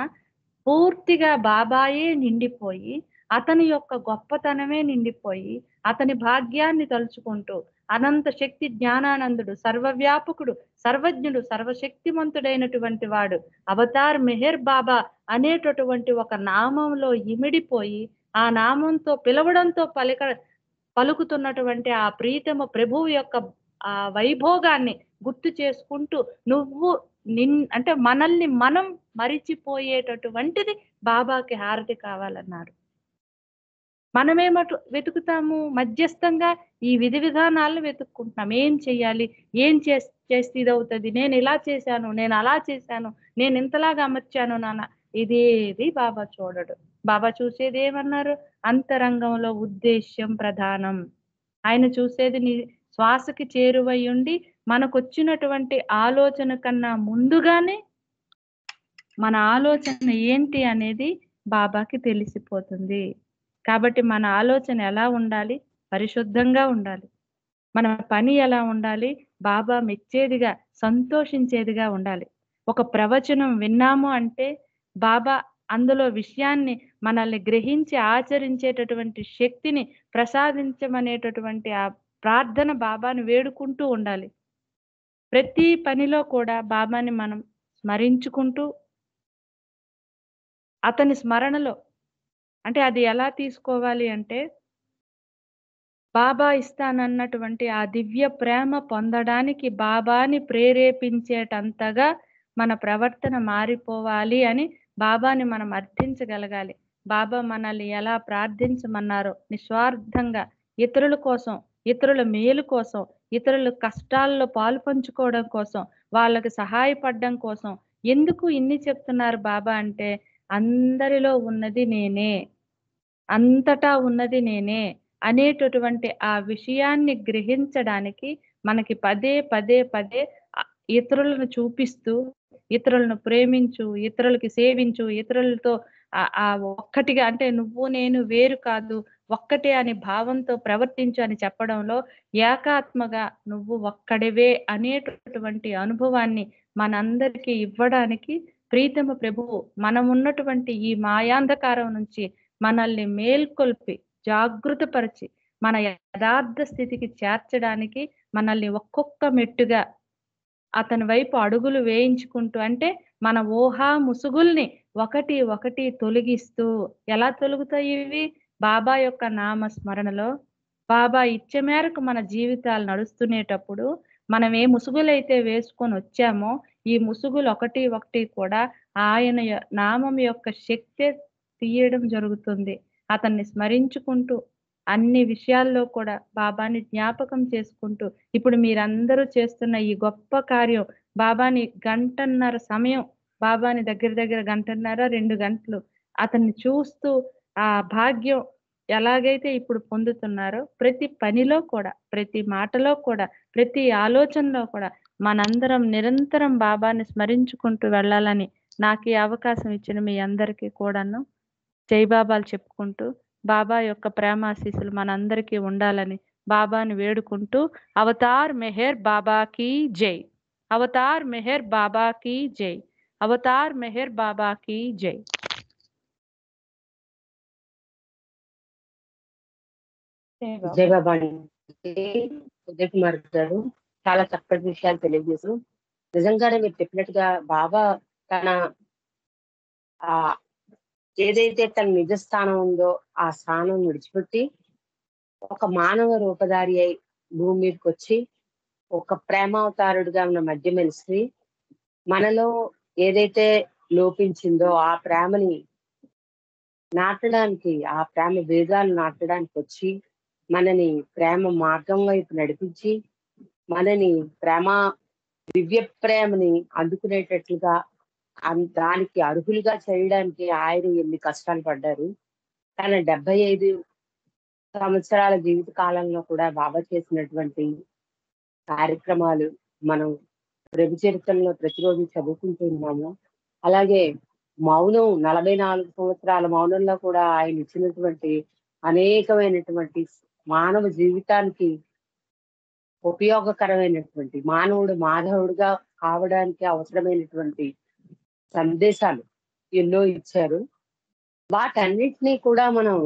పూర్తిగా బాబాయే నిండిపోయి, అతని యొక్క గొప్పతనమే నిండిపోయి, అతని భాగ్యాన్ని తలుచుకుంటూ, అనంత శక్తి జ్ఞానానందుడు, సర్వవ్యాపకుడు, సర్వజ్ఞుడు, సర్వశక్తిమంతుడైనటువంటి వాడు, అవతార్ మెహర్ బాబా అనేటటువంటి ఒక నామంలో ఇమిడిపోయి, ఆ నామంతో పిలవడంతో పలుకుతున్నటువంటి ఆ ప్రీతమ ప్రభువు యొక్క ఆ వైభోగాన్ని గుర్తు చేసుకుంటూ, నువ్వు అంటే మనల్ని మనం మరిచిపోయేటటువంటిది బాబాకి హారతి కావాలన్నారు. మనమేమటు వెతుకుతాము? మధ్యస్థంగా ఈ విధి విధానాలను వెతుక్కుంటున్నాం. ఏం చెయ్యాలి? ఏం చేస్తే ఇదవుతది? నేనిలా చేశాను, నేనలా చేశాను, నేనింతలాగా అమర్చాను నాన్న. ఇదేది బాబా చూడడు. బాబా చూసేదేమన్నారు? అంతరంగంలో ఉద్దేశ్యం ప్రధానం. ఆయన చూసేది నీ శ్వాసకి చేరువయ్యుండి, మనకొచ్చినటువంటి ఆలోచన కన్నా ముందుగానే మన ఆలోచన ఏంటి అనేది బాబాకి తెలిసిపోతుంది. కాబట్టి మన ఆలోచన ఎలా ఉండాలి? పరిశుద్ధంగా ఉండాలి. మన పని ఎలా ఉండాలి? బాబా మెచ్చేదిగా, సంతోషించేదిగా ఉండాలి. ఒక ప్రవచనం విన్నాము అంటే బాబా అందులో విషయాన్ని మనల్ని గ్రహించి ఆచరించేటటువంటి శక్తిని ప్రసాదించమనేటటువంటి ఆ ప్రార్థన బాబాను వేడుకుంటూ ఉండాలి. ప్రతి పనిలో కూడా బాబాని మనం స్మరించుకుంటూ అతని స్మరణలో అంటే అది ఎలా తీసుకోవాలి అంటే బాబా ఇస్తానన్నటువంటి ఆ దివ్య ప్రేమ పొందడానికి బాబాని ప్రేరేపించేటంతగా మన ప్రవర్తన మారిపోవాలి అని బాబాని మనం అర్థించగలగాలి. బాబా మనల్ని ఎలా ప్రార్థించమన్నారో నిస్వార్థంగా ఇతరుల కోసం, ఇతరుల మేలు కోసం, ఇతరుల కష్టాల్లో పాలుపంచుకోవడం కోసం, వాళ్ళకి సహాయపడడం కోసం ఎందుకు ఇన్ని చెప్తున్నారు బాబా అంటే అందరిలో ఉన్నది నేనే, అంతటా ఉన్నది నేనే అనేటటువంటి ఆ విషయాన్ని గ్రహించడానికి మనకి పదే పదే పదే ఇతరులను చూపిస్తూ, ఇతరులను ప్రేమించు, ఇతరులకి సేవించు, ఇతరులతో ఒక్కటిగా అంటే నువ్వు నేను వేరు కాదు, ఒక్కటే అనే భావంతో ప్రవర్తించు అని చెప్పడంలో ఏకాత్మగా నువ్వు ఒక్కడివే అనేటటువంటి అనుభవాన్ని మనందరికీ ఇవ్వడానికి ప్రీతమ ప్రభువు మనమున్నటువంటి ఈ మాయాంధకారం నుంచి మనల్ని మేల్కొల్పి, జాగృతపరిచి, మన యథార్థ స్థితికి చేర్చడానికి మనల్ని ఒక్కొక్క మెట్టుగా అతని వైపు అడుగులు వేయించుకుంటూ అంటే మన ఊహా ముసుగుల్ని ఒకటి ఒకటి తొలగిస్తూ ఎలా తొలగుతాయి ఇవి? బాబా యొక్క నామ స్మరణలో బాబా ఇచ్చ మేరకు మన జీవితాలు నడుస్తునేటప్పుడు మనం ఏ ముసుగులైతే వేసుకొని వచ్చామో ఈ ముసుగులు ఒకటి ఒకటి కూడా ఆయన నామం యొక్క శక్తే తీయడం జరుగుతుంది. అతన్ని స్మరించుకుంటూ అన్ని విషయాల్లో కూడా బాబాని జ్ఞాపకం చేసుకుంటూ ఇప్పుడు మీరందరూ చేస్తున్న ఈ గొప్ప కార్యం బాబాని గంటన్నర సమయం బాబాని దగ్గర దగ్గర గంటన్నర 2 గంటలు అతన్ని చూస్తూ ఆ భాగ్యం ఎలాగైతే ఇప్పుడు పొందుతున్నారో ప్రతి పనిలో కూడా, ప్రతి మాటలో కూడా, ప్రతి ఆలోచనలో కూడా మనందరం నిరంతరం బాబాని స్మరించుకుంటూ వెళ్ళాలని నాకు ఈ అవకాశం ఇచ్చిన మీ అందరికీ కూడాను జై బాబాలు చెప్పుకుంటూ బాబా యొక్క ప్రేమాశీస్సులు మనందరికీ ఉండాలని బాబాని వేడుకుంటూ అవతార్ మెహర్ బాబా కీ జై. అవతార్ మెహర్ బాబా కీ జై. అవతార్ మెహర్ బాబా కీ జై. జై బాబా అండి. ఉదయ్ కుమార్ గారు చాలా చక్కటి విషయాలు తెలియజేశారు. నిజంగానే మీరు చెప్పినట్టుగా బాబా తన ఆ ఏదైతే తన నిజ స్థానం ఉందో ఆ స్థానం విడిచిపెట్టి ఒక మానవ రూపధారి అయి భూమి మీదకి వచ్చి ఒక ప్రేమావతారుడిగా ఉన్న మధ్య మనిషి మనలో ఏదైతే లోపించిందో ఆ ప్రేమని నాటడానికి, ఆ ప్రేమ వేదాలు నాటడానికి వచ్చి మనని ప్రేమ మార్గం వైపు నడిపించి మనని ప్రేమ దివ్య ప్రేమని అందుకునేటట్లుగా దానికి అర్హులుగా చేయడానికి ఆయన ఎన్ని కష్టాలు పడ్డారు. తన 75 సంవత్సరాల జీవిత కాలంలో కూడా బాబా చేసినటువంటి కార్యక్రమాలు మనం ప్రభు చరిత్రలో ప్రతిరోజు చదువుకుంటూ ఉన్నాము. అలాగే మౌనం 44 సంవత్సరాల మౌనంలో కూడా ఆయన ఇచ్చినటువంటి అనేకమైనటువంటి మానవ జీవితానికి ఉపయోగకరమైనటువంటి మానవుడు మాధవుడిగా కావడానికి అవసరమైనటువంటి సందేశాలు ఎన్నో ఇచ్చారు. వాటన్నిటినీ కూడా మనం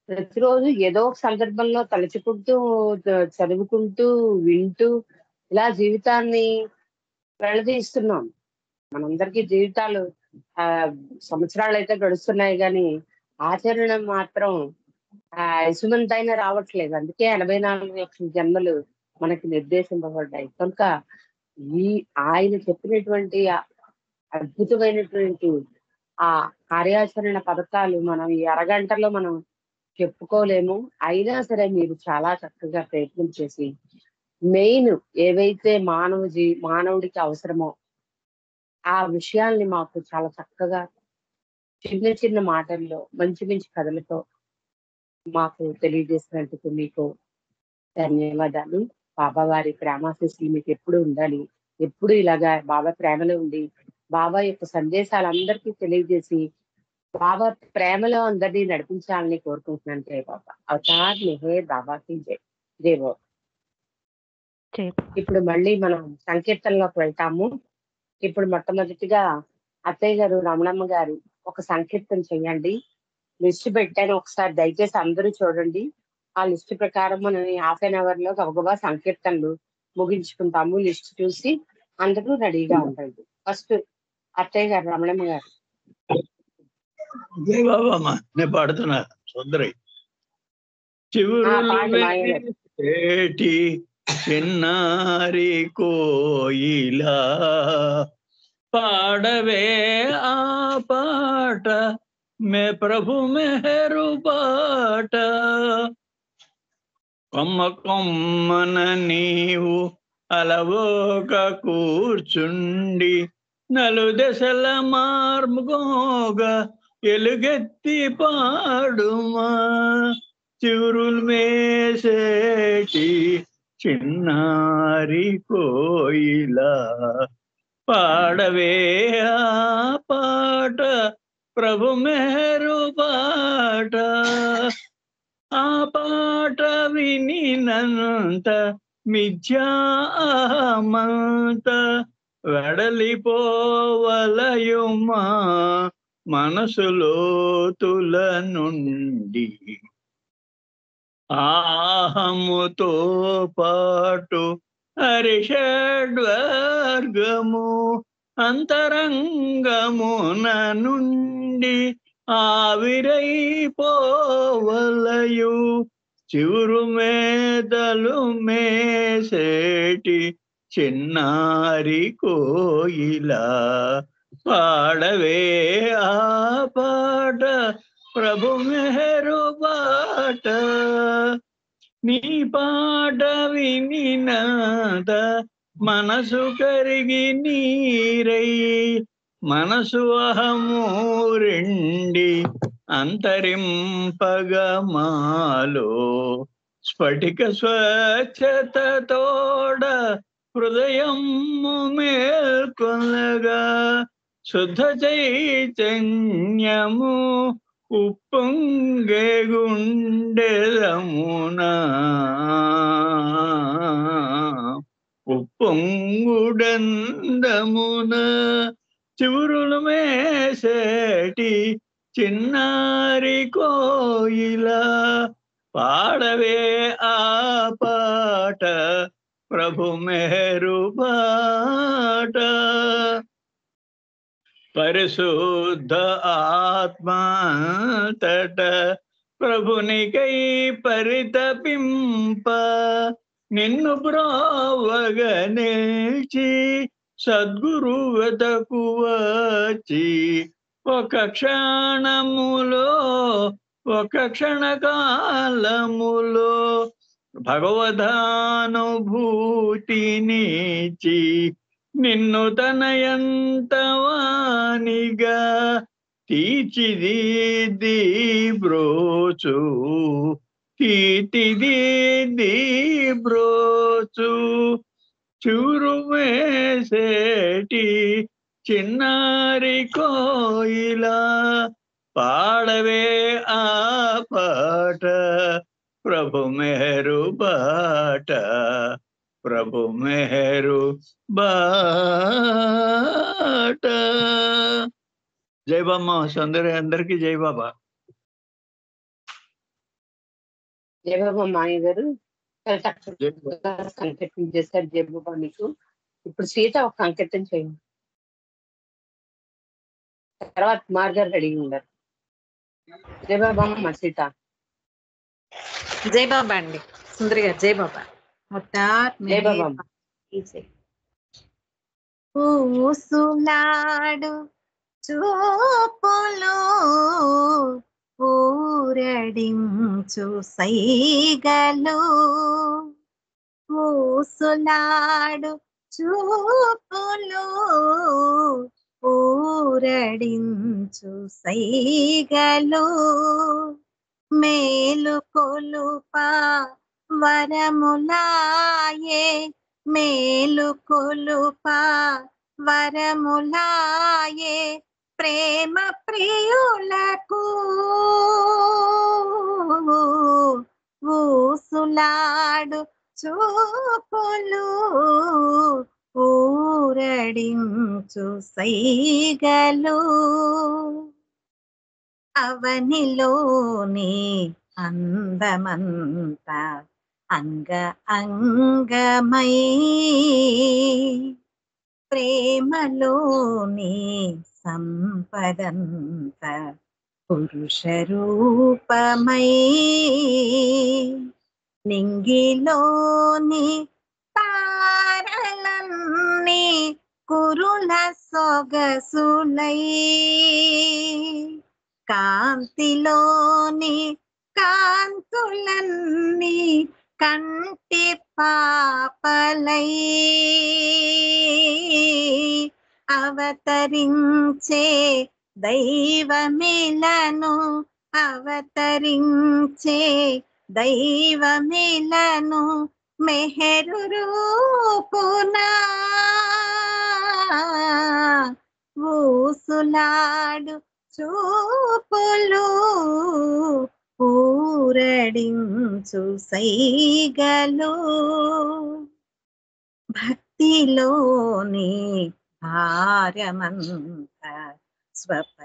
ప్రతిరోజు ఏదో ఒక సందర్భంలో తలుచుకుంటూ చదువుకుంటూ వింటూ ఇలా జీవితాన్ని వెళ్ళదీస్తున్నాం. మనందరికీ జీవితాలు సంవత్సరాలు అయితే గడుస్తున్నాయి కానీ ఆచరణ మాత్రం ఇసుమంతైనా రావట్లేదు. అందుకే 84 లక్షల జన్మలు మనకి నిర్దేశింపబడ్డాయి. కనుక ఈ ఆయన చెప్పినటువంటి అద్భుతమైనటువంటి ఆ కార్యాచరణ పథకాలు మనం ఈ అరగంటలో మనం చెప్పుకోలేము. అయినా సరే మీరు చాలా చక్కగా ప్రయత్నం చేసి మెయిన్ ఏవైతే మానవుడికి అవసరమో ఆ విషయాల్ని మాకు చాలా చక్కగా చిన్న చిన్న మాటల్లో మంచి మంచి కథలతో మాకు తెలియజేసినందుకు మీకు ధన్యవాదాలు. బాబా వారి ప్రేమాశీస్సులు మీకు ఎప్పుడు ఉండాలి. ఎప్పుడు ఇలాగా బాబా ప్రేమలో ఉండి బాబా యొక్క సందేశాలు అందరికీ తెలియజేసి బాబా ప్రేమలో అందరినీ నడిపించాలని కోరుకుంటున్నాను. జై బాబా. అవతార్ మెహర్ బాబాకి జై. జై బాబా. ఇప్పుడు మళ్ళీ మనం సంకీర్తనలోకి వెళ్తాము. ఇప్పుడు మొట్టమొదటిగా అత్తయ్య గారు రమణమ్మ గారు ఒక సంకీర్తన చెయ్యండి. లిస్ట్ పెట్టాను, ఒకసారి దయచేసి అందరూ చూడండి. ఆ లిస్ట్ ప్రకారం మనం ½ లో గబగబా సంకీర్తనలు ముగించుకుంటాము. లిస్ట్ చూసి అందరూ రెడీగా ఉండండి. ఫస్ట్ అత్తయ్య గారు రమణమ్మ గారు. జై బాబా. నేను పాడుతున్నా సుందరి. చివరి చిన్నారి కోయిలా పాడవే ఆ పాట మే ప్రభు మెహరు పాట. కొమ్మ కొమ్మన నీవు అలవోక కూర్చుండి నలుదెసల మార్ముగోగా ఎలుగెత్తి పాడుమా. చివురులు మేసేటి చిన్నారి కోయిలా పాడవే ఆ పాట ప్రభు మెహరు పాట. ఆ పాట వినినంత మిథ్యామంత వెడలిపోవలయుమా మనసులోతుల నుండి. ఆహముతో పాటు హరిషడ్వర్గము అంతరంగమున నుండి ఆవిరైపోవలయు. చివురు మేదలు మేసేటి చిన్నారి కోయిలా పాడవే ఆ పాట ప్రభు మెహరు బాట. నీ పాట వినినాద మనసు కరిగి నీరై మనసు అహము రెండి అంతరింపగమాలో స్ఫటిక స్వచ్ఛత తోడ హృదయము మేల్కొనగా శుద్ధ చైతన్యము ఉప్పొంగే గుండెలమునా ఉప్పొంగుడందమున చివురులు మేసేటి చిన్నారి కోయిలా పాడవే ఆ పాట ప్రభు మెహరు బాట. పరిశుద్ధ ఆత్మంతట ప్రభునికై పరితపింప నిన్ను బ్రోవగ నిలిచి సద్గురు వెతకు వచ్చి ఒక క్షణములో ఒక క్షణకాలములో భగవదానుభూతినిచి నిన్ను తనయంతవానిగా తీర్చిదిద్ది బ్రోచు తీర్చిదిద్ది బ్రోచు చూరు వేసేటి చిన్నారి కోయిలా పాడవే ఆ పాట ప్రభు మెహరు బాట ప్రభు మెహరు బాట. జై బామ్మ అందరికీ జై బాబా. జై బాబా మాయ గారు సంకీర్తన చేశారు. జై బాబా మీకు. ఇప్పుడు సీత ఒక సంకీర్తన చేయండి, తర్వాత కుమార్ గారు అడిగి ఉన్నారు. జై బాబా మా సీత. జై బాబా అండి సుందరి గారు. జై బాబా. జై బాబా. ఊసులాడు చూపులు ఊరడించు సైగలు ఊసులాడు చూపులు ఊరడించు సైగలు మేలు కొలుపా వరములాయే మేలు కొలుపా వరములాయే ప్రేమ ప్రియులకు ఊసులాడు చూపులు ఊరడించు సైగలు అవనిలోని అందమంత అంగ అంగమై ప్రేమలోని సంపదంత పురుష రూపమై నింగిలోని తారలన్నీ కురుల సొగసులై కాంతిలోని కాంతులన్నీ కంటి పాపలై అవతరించే దైవమిలను అవతరించే దైవమిలను మెహరు రూపునా ఊసులాడు చూపులు ఊరడించు సైగలు భక్తిలోని భారమంత స్వపరివారమై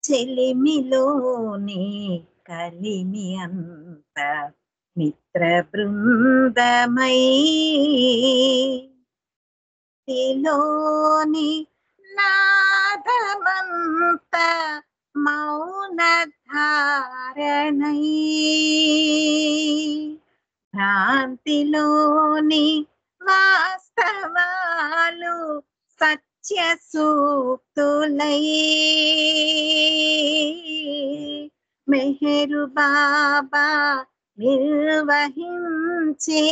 చెలిమిలోని కలిమి అంత మిత్ర బృందమై తిలోని నాదమంత మౌన ధారణై భ్రాంతిలోని వాస్తవాలు సత్య సూక్తులై మెహరు బాబా నిర్వహించే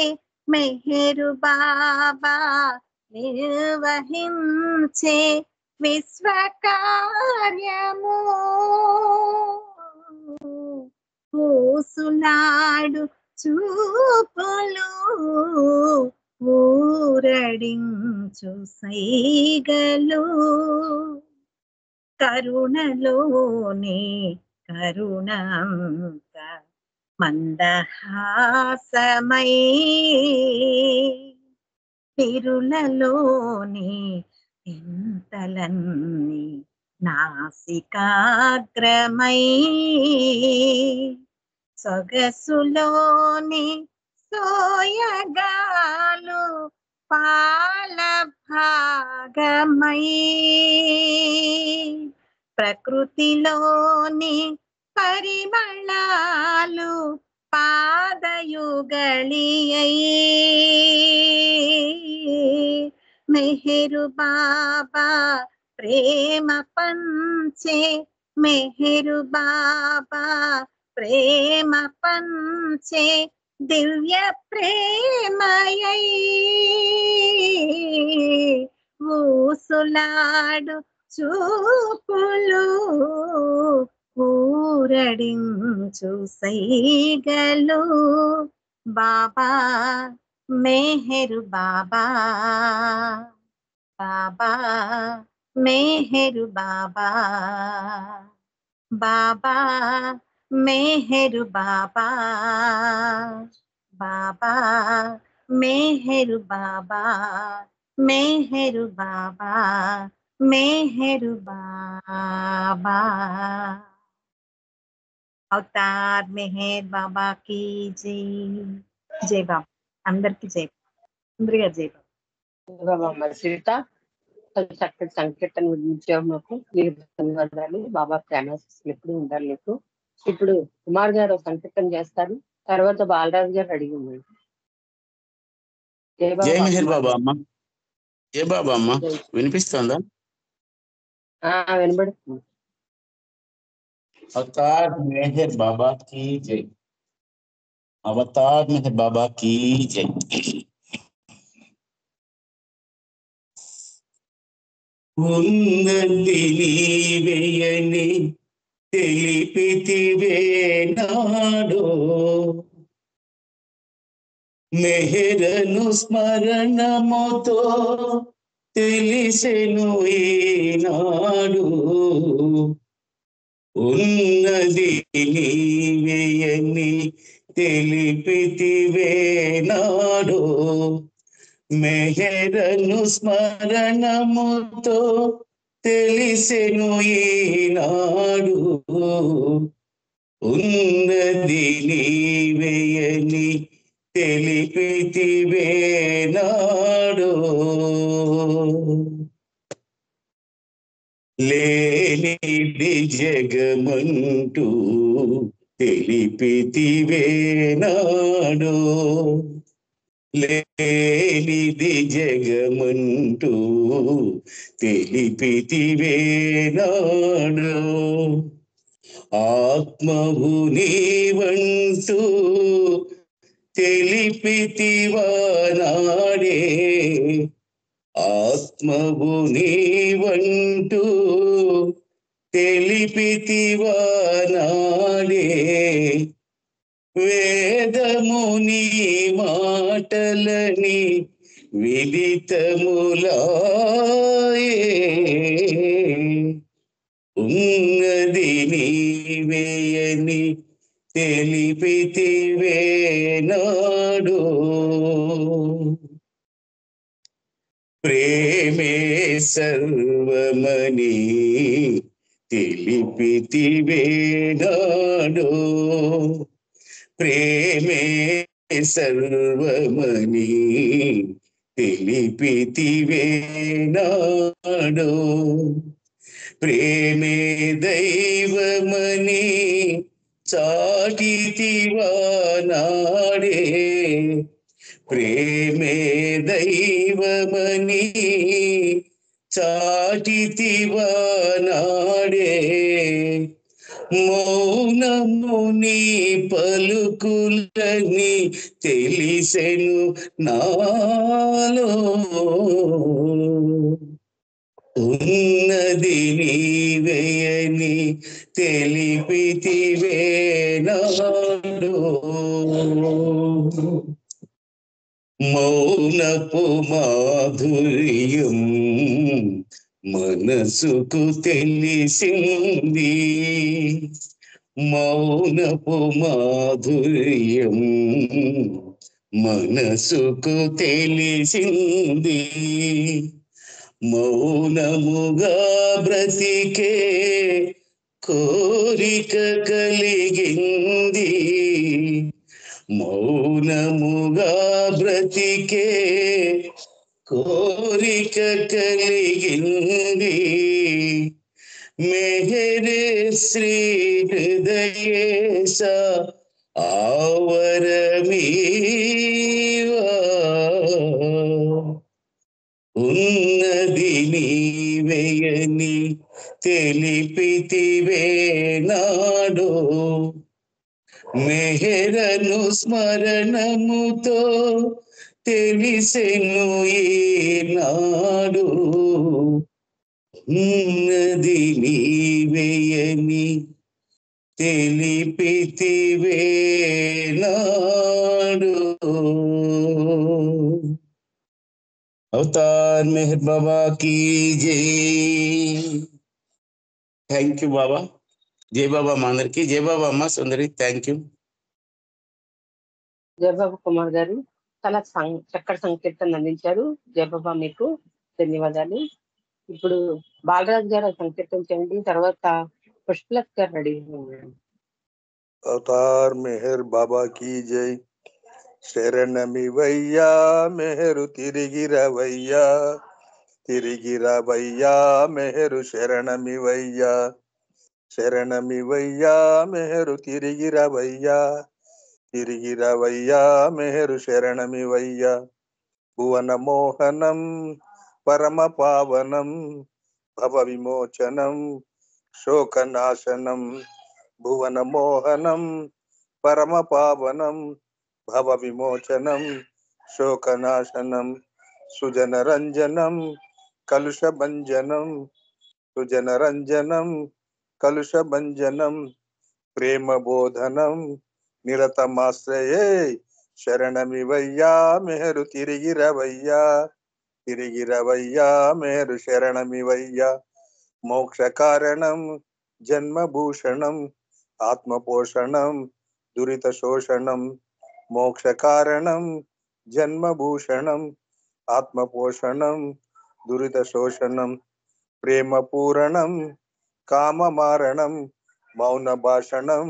మెహరు బాబా నిర్వహించే విశ్వకార్యము పూసులాడు చూపులు ఊరడించు సైగలు కరుణలోనే కరుణంత మందహాసమై తిరులలోని ఇంతలన్నీ నాసికాగ్రమై సొగసులోని సోయగాలు పాల భాగమై ప్రకృతిలోని పరిమళాలు పాదయుగళియై మెహరు బాబా ప్రేమ పంచే మెహరు బాబా ప్రేమ పంచే దివ్య ప్రేమయై ఊసులాడు చూపులు ఊరడించు సైగలు బాబా మెహరు బాబా బాబా మెహరు బాబా బాబా మెహరు బాబా బాబా మెహరు బాబా మెహరు బాబా మెహరు బాబా అవతార్ మెహర్ బాబా की జై బాబా అందరికి జై అందరిగా జై బాబా మరి సీత చక్కటి సంకీర్తన గురించావు మాకు నీకు ధన్యవాదాలు. బాబా ప్రేమాశీస్సులు ఎప్పుడు ఉండాలి నీకు. ఇప్పుడు కుమార్ గారు సంకీర్తన చేస్తారు, తర్వాత బాలరాజు గారు అడిగి ఉన్నారు. జై మెహర్ బాబా అమ్మ. జై బాబా అమ్మ, వినిపిస్తుందా? వినబడుతుంది. అవతార్ మెహర్ బాబా కీ జై. అవతార్ మెహర్ బాబా కీ జై. ఉన్నది నీవేయని తెలిపితివే నాడో మెహరను స్మరణముతో తెలిసెను ఈనాడు. ఉన్నది నీవేయని తెలిపితివే నాడో మెహరను స్మరణముతో తెలిసెను ఈనాడు. ఉన్నది నీవేయని తెలిపితివే నాడో లేనిది జగమంటూ తెలిపితివే నాడో లేనిది జగమంటూ తెలిపితివే నాడో ఆత్మవు నీవంటూ తెలిపితివా నాడే ఆత్మవు నీవంటూ తెలిపితివా నాడే వేదము నీ మాటలని విదితములాయే ఉన్నది నీవేయని తెలిపితివే నాడు. ప్రేమే సర్వమని తెలిపితివే నాడు. ప్రేమే సర్వమని తెలిపితివే నాడు. ప్రేమే దైవమని చాటితివా నాడే ప్రేమే దైవమని చాటితివా నాడే మౌనముని పలుకులని తెలిసెను నాలో ఉన్నది నీవేయని తెలిపితివే నాడు మౌనపు మాధుర్యం మనసుకు తెలిసింది మౌనపు మాధుర్యం మనసుకు తెలిసింది మౌనముగా బ్రతికే కోరిక కలిగింది మౌనముగా బ్రతికే కోరిక కలిగింది మెహరే శ్రీ హృదయేశ ఆవరమీవా ఉన్నది నీవేయని తెలిపితివే నాడు మెహరను స్మరణముతో తెలిసెను ఈనాడు ఉన్నది నీవేయని తెలిపితివే నాడు అవతార్ మెహర్ బాబా की जय థ్యాంక్ యూ బాబా జై బాబా మా అందరికి జై బాబా అమ్మ సుందరి థ్యాంక్ యూ జయబాబు కుమార్ గారు చాలా చక్కటి సంకీర్తన అందించారు. జయబాబా మీకు ధన్యవాదాలు. ఇప్పుడు బాలరాజు గారు సంకీర్తన చేయండి, తర్వాత పుష్పలత్ గారు రెడీ. అవతార్ మెహర్ బాబా की जय శరణమివయ్యా మెహరు తిరిగిరవయ్యా తిరిగిరవయ్యా మెహరు శరణమివయ్యా శరణమివయ్యా మెహరు తిరిగిరవయ్యా తిరిగిరవయ్యా మెహరు శరణమివయ్యా భువన మోహనం పరమ పావనం భవ విమోచనం శోకనాశనం భువన మోహనం పరమ పావనం భవ విమోచనం శోకనాశనం సుజనరంజనం కలుషభంజనం సుజనరంజనం కలుషభంజనం ప్రేమ బోధనం నిరతమాశ్రయే శరణమివయ్యా మెహరు తిరిగిరవయ్యా తిరిగిరవయ్యా మెహరు శరణమివయ్యా మోక్ష కారణం జన్మభూషణం ఆత్మపోషణం దురిత శోషణం మోక్ష కారణం జన్మభూషణం ఆత్మపోషణం దురిత శోషణం ప్రేమ పూరణం కామమారణం మౌన భాషణం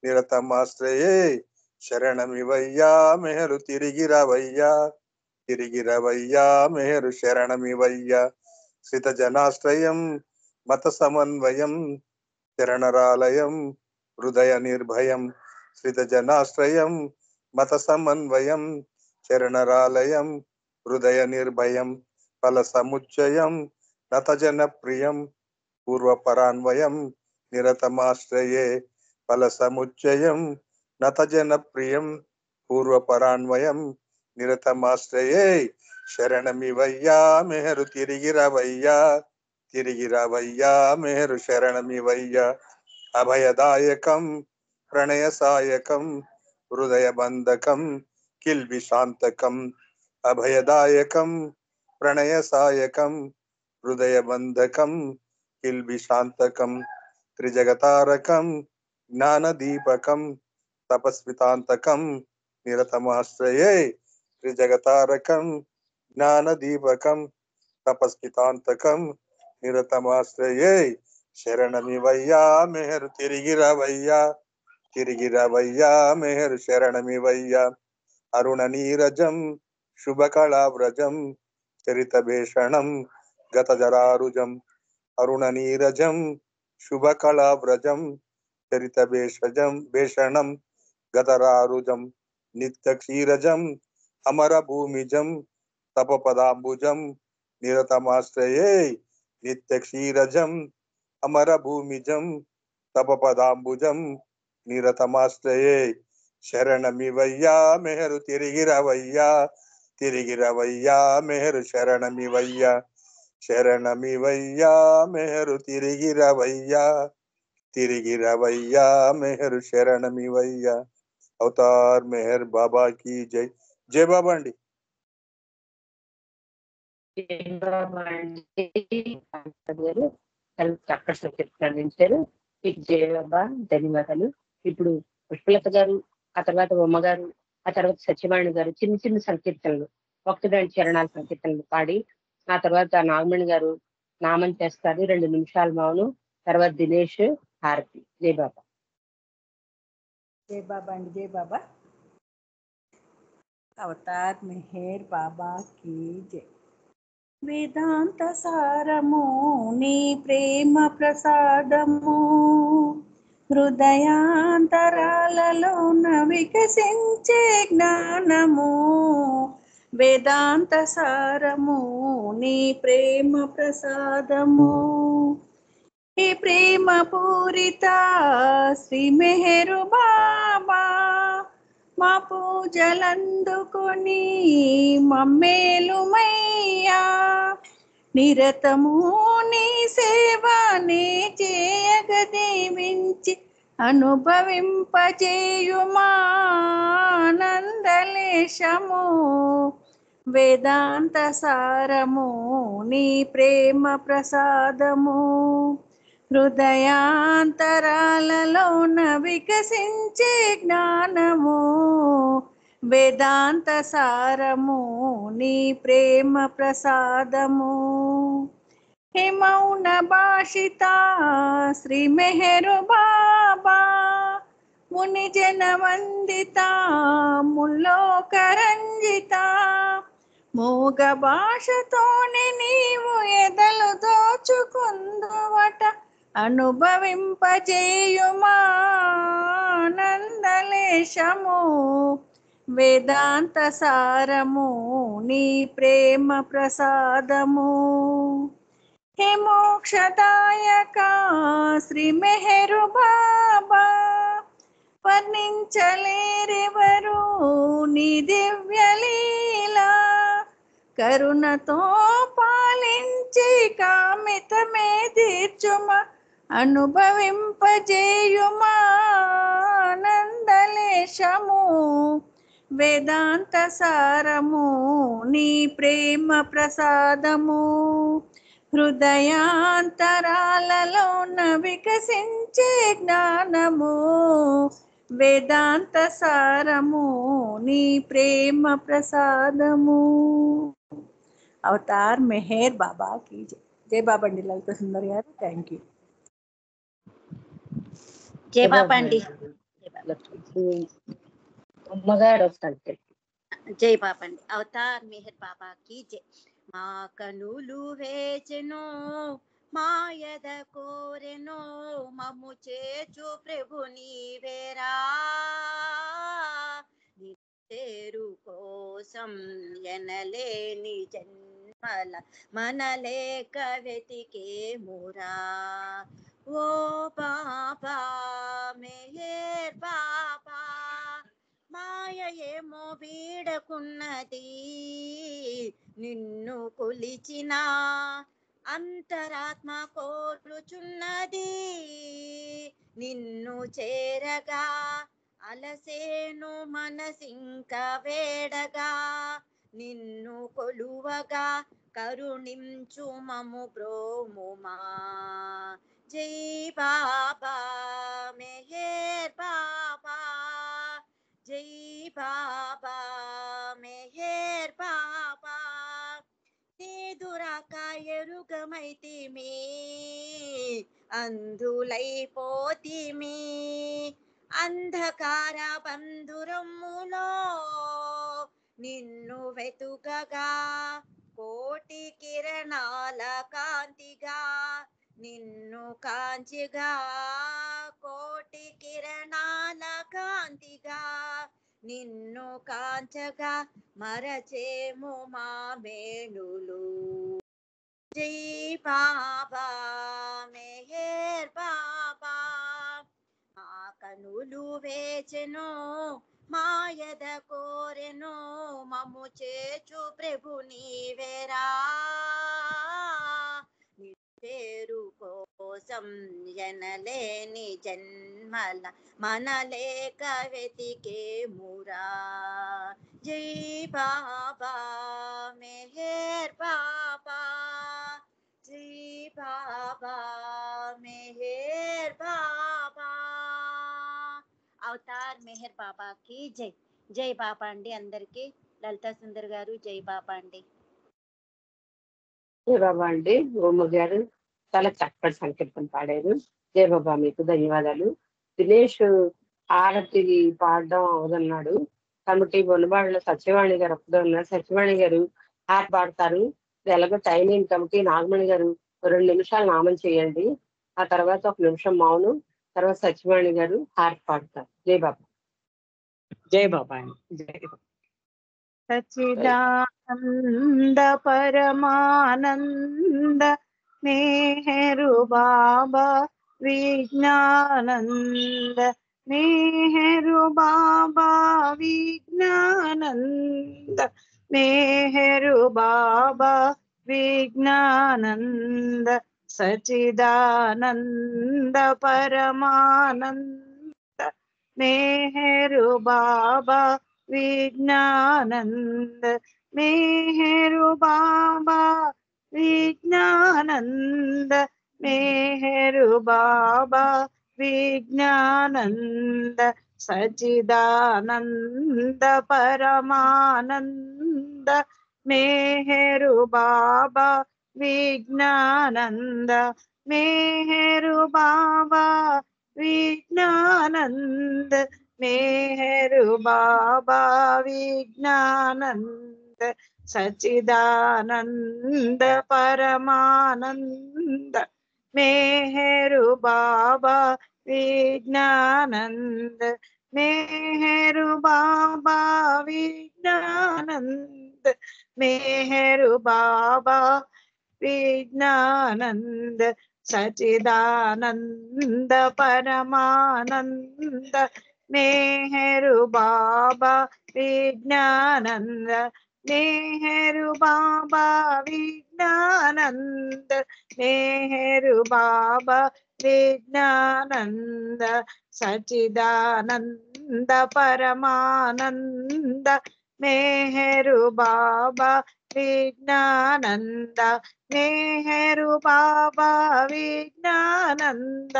నిరతమాశ్రయే శరణమివయ్యా మెహరు తిరిగిరవయ్యా తిరిగిరవయ్యా మెహరు శరణమివయ్యా శ్రిత జనాశ్రయం మత సమన్వయం శరణరాలయం హృదయ నిర్భయం శ్రిత జనాశ్రయం మత సమన్వయం శరణరాలయం హృదయ నిర్భయం ఫల సముచ్చయం నత జన ప్రియం పూర్వపరాన్వయం నిరతమాశ్రయే ఫల సముచ్చయం నత జన ప్రియం పూర్వపరాన్వయం నిరతమాశ్రయే శరణమివయ్యా మెహరు తిరిగిరవయ్యా తిరిగిరవయ్యా మెహరు శరణమివయ్యా అభయదాయకం ప్రణయ సాయకం హృదయ బంధకం కిల్బిషాంతకం అభయదాయకం ప్రణయ సాయకం హృదయ బంధకం కిల్బిషాంతకం త్రిజగతారకం జ్ఞానదీపకం తపస్వితాంతకం నిరతమాశ్రయే త్రిజగతారకం జ్ఞానదీపకం తపస్వితాంతకం నిరతమాశ్రయే శరణమివయ్యా మెహరు తిరిగిరవయ్యా తిరిగిరవయ్యా మెహరు శరణమివయ్యా అరుణ నీరజం శుభకళావ్రజం చరితభేషణం గతజరారుజం అరుణ నీరజం శుభకళావ్రజం చరిత భేషణం గతరారుజం నిత్య క్షీరజం అమర భూమిజం తపపదాంబుజం నిరతమాశ్రయే నిత్య క్షీరజం అమర భూమిజం తపపదాంబుజం నిరతమాశ్రయే శరణమివయ్యా మెహరు తిరిగిరవయ్యా మెహరు శరణమివయ్యా మెహరు తిరిగిరవయ్యా మెహరు శరణమివయ్యా. అవతార్ మెహర్ బాబా की జై. జై బాబా అండి. చక్కటి సంకీర్తించారు. మీకు జయ బాబా, ధన్యవాదాలు. ఇప్పుడు పుష్పలత గారు, ఆ తర్వాత ఉమ్మ గారు, ఆ తర్వాత సత్యవాణి గారు చిన్న చిన్న సంకీర్తనలు 1-2 చరణాల సంకీర్తనలు పాడి, ఆ తర్వాత నాగమణి గారు నామం చేస్తారు 2 నిమిషాలు మౌనం, తర్వాత దినేష్ హారతి. జై బాబా. జై బాబా అండి. జై బాబా. అవతార్ మెహర్ బాబా కీ జై. వేదాంత సారము నీ ప్రేమ ప్రసాదము హృదయాంతరాలలోన వికసించే జ్ఞానము. వేదాంత సారము నీ ప్రేమ ప్రసాదము. ఈ ప్రేమ పూరిత శ్రీ మెహరు బాబా మా పూజలందుకొని మమ్మేలుమయ్యా. నిరతము నీ సేవనే చేయగ దీవించి అనుభవింపచేయుమానందలేశము. వేదాంత సారము నీ ప్రేమ ప్రసాదము హృదయాంతరాలలోన వికసించే జ్ఞానము. వేదాంత సారము నీ ప్రేమ ప్రసాదము. హే మౌన భాషిత శ్రీ మెహరు బాబా ముని జన వందిత ముల్లోకరంజిత. మూగ భాషతోనే నీవు ఎదలు దోచుకుందువట అనుభవింపచేయుమానందలేశము. వేదాంత సారము నీ ప్రేమ ప్రసాదము. హే మోక్షదాయక శ్రీ మెహరు బాబా వర్ణించలేరెవరు నీ దివ్యలీలా. కరుణతో పాలించి కామితమే తీర్చుమ అనుభవింపజేయుమానందలేశము. వేదాంత సారము నీ ప్రేమ ప్రసాదము హృదయాంతరాలలోన వికసించే జ్ఞానము. వేదాంత సారము నీ ప్రేమ ప్రసాదము. అవతార్ మెహర్ బాబా की जय. జై బాబా అండి. లలిత సుందర్ గారు, థ్యాంక్ యూ. జై బాబా అండి. ఉమ్మగారు సంకీర్తన. జై బాబా అండి. అవతార్ మెహర్ బాబా की जय. మా కనులు వేచెను మాయద కోరెను మమ్ము చేచు ప్రభు నీవేరా. చేరు కోసం ఎనలేని జన్మల మనలేక వెతికేమురా. ఓ బాబా మెహర్ బాబా మాయ ఏమో వీడకున్నది నిన్ను కొలిచిన అంతరాత్మ కోరుచున్నది. నిన్ను చేరగా అలసేను మనసింక వేడగా నిన్ను కొలువగా కరుణించు మము బ్రోముమా. జై బాబా మెహర్ బాబా జై బాబా మెహర్ బాబా. నీదురాక ఎరుగమైతిమి అంధులైపోతిమి అంధకార బంధురమ్ములో నిన్ను వెతుకగా కోటి కిరణాల కాంతిగా నిన్ను కాంచిగా కోటి జ్ఞాన కాంతిగా నిన్ను కాంచగా మరచేము మా మేలులు. జై బాబా మెహర్ బాబా, మా కనులు వేచెను మాయద కోరెను మము చేచు ప్రభు నీవెరా. నీ పేరు కోసం ఎనలేని జన్మల మనలేక వెతికేమురా. జై బాబా మెహర్ బాబా, జై బాబా మెహర్ బాబా. అవతార్ మెహర్ బాబాకి జై. జై బాబా అండి అందరికి. లలితా సుందర్ గారు జై బాబా అండి. జై బాబా అండి. ఓమ గారు చాలా చక్కటి సంకీర్తన పాడారు. జై బాబా, మీకు ధన్యవాదాలు. దినేష్ ఆరతి పాడడం అవదన్నాడు కాబట్టి బొన్నబాడులో సత్యవాణి గారు ఒక్కడే ఉన్నారు. సత్యవాణి గారు హార్ పాడతారు. ఇది ఎలాగో టైం ఏంటి కాబట్టి నాగమణి గారు 2 నిమిషాలు నామం చేయండి. ఆ తర్వాత 1 నిమిషం మౌనం, తర్వాత సత్యవాణి గారు హార్ పాడతారు. జై బాబా. జై బాబా అండి. జై బాబా. సచిదానంద పరమానంద మేహరు బాబా విజ్ఞానంద, మేహరు బాబా విజ్ఞానంద, మేహరు బాబా విజ్ఞానంద. సచిదానంద పరమానంద మేహరు బాబా విజ్ఞానంద, మేహరు బాబా విజ్ఞానంద, మేహరు బాబా విజ్ఞానంద. సచిదానంద పరమానంద మేహరు బాబా విజ్ఞానంద, మేహరు బాబా విజ్ఞానంద, మేహరు బాబా విజ్ఞానంద. సచిదానంద పరమానంద మేహరు బాబా విజ్ఞానంద, మేహరు బాబా విజ్ఞానంద, మేహరు బాబా విజ్ఞానంద. సచిదానంద పరమానంద మేహరు బాబా విజ్ఞానంద, మేహరు బాబా విజ్ఞానంద, మేహరు బాబా విజ్ఞానంద. సచిదానంద పరమానంద మేహరు బాబా విజ్ఞానంద, మేహరు బాబా విజ్ఞానంద,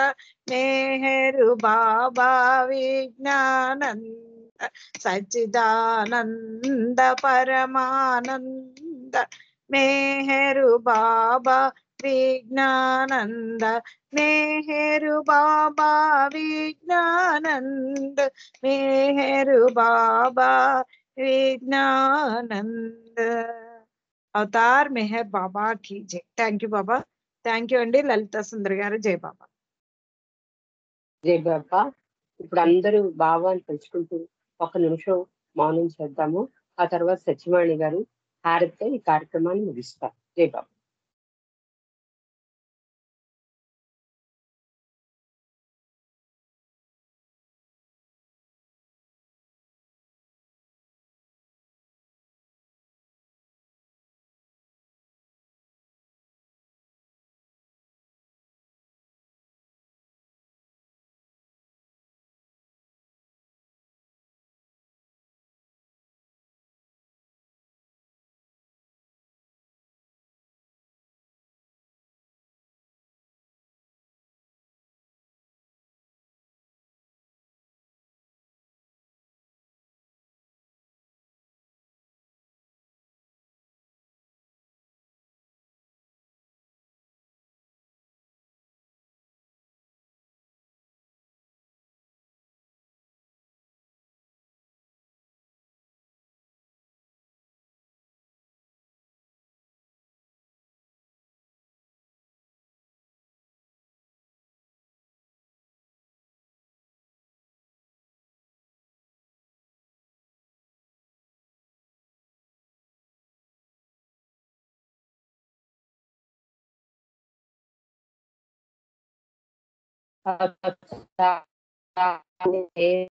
మేహరు బాబా విజ్ఞానంద. సచిదానంద పరమానంద మేహరు బాబా విజ్ఞానంద, మేహరు బాబా విజ్ఞానంద, మేహరు బాబా విజ్ఞానంద. అవతార్ మెహర్ బాబా కి జై. Thank you Baba. Thank you అండి లలితా సుందర్ గారు. జై బాబా. జై బాబా. ఇప్పుడు అందరూ బాబాని తెలుసుకుంటూ 1 నిమిషం మౌనం చేద్దాము. ఆ తర్వాత సత్యవాణి గారు హారతితో ఈ కార్యక్రమాన్ని ముగిస్తారు. జై బాబా.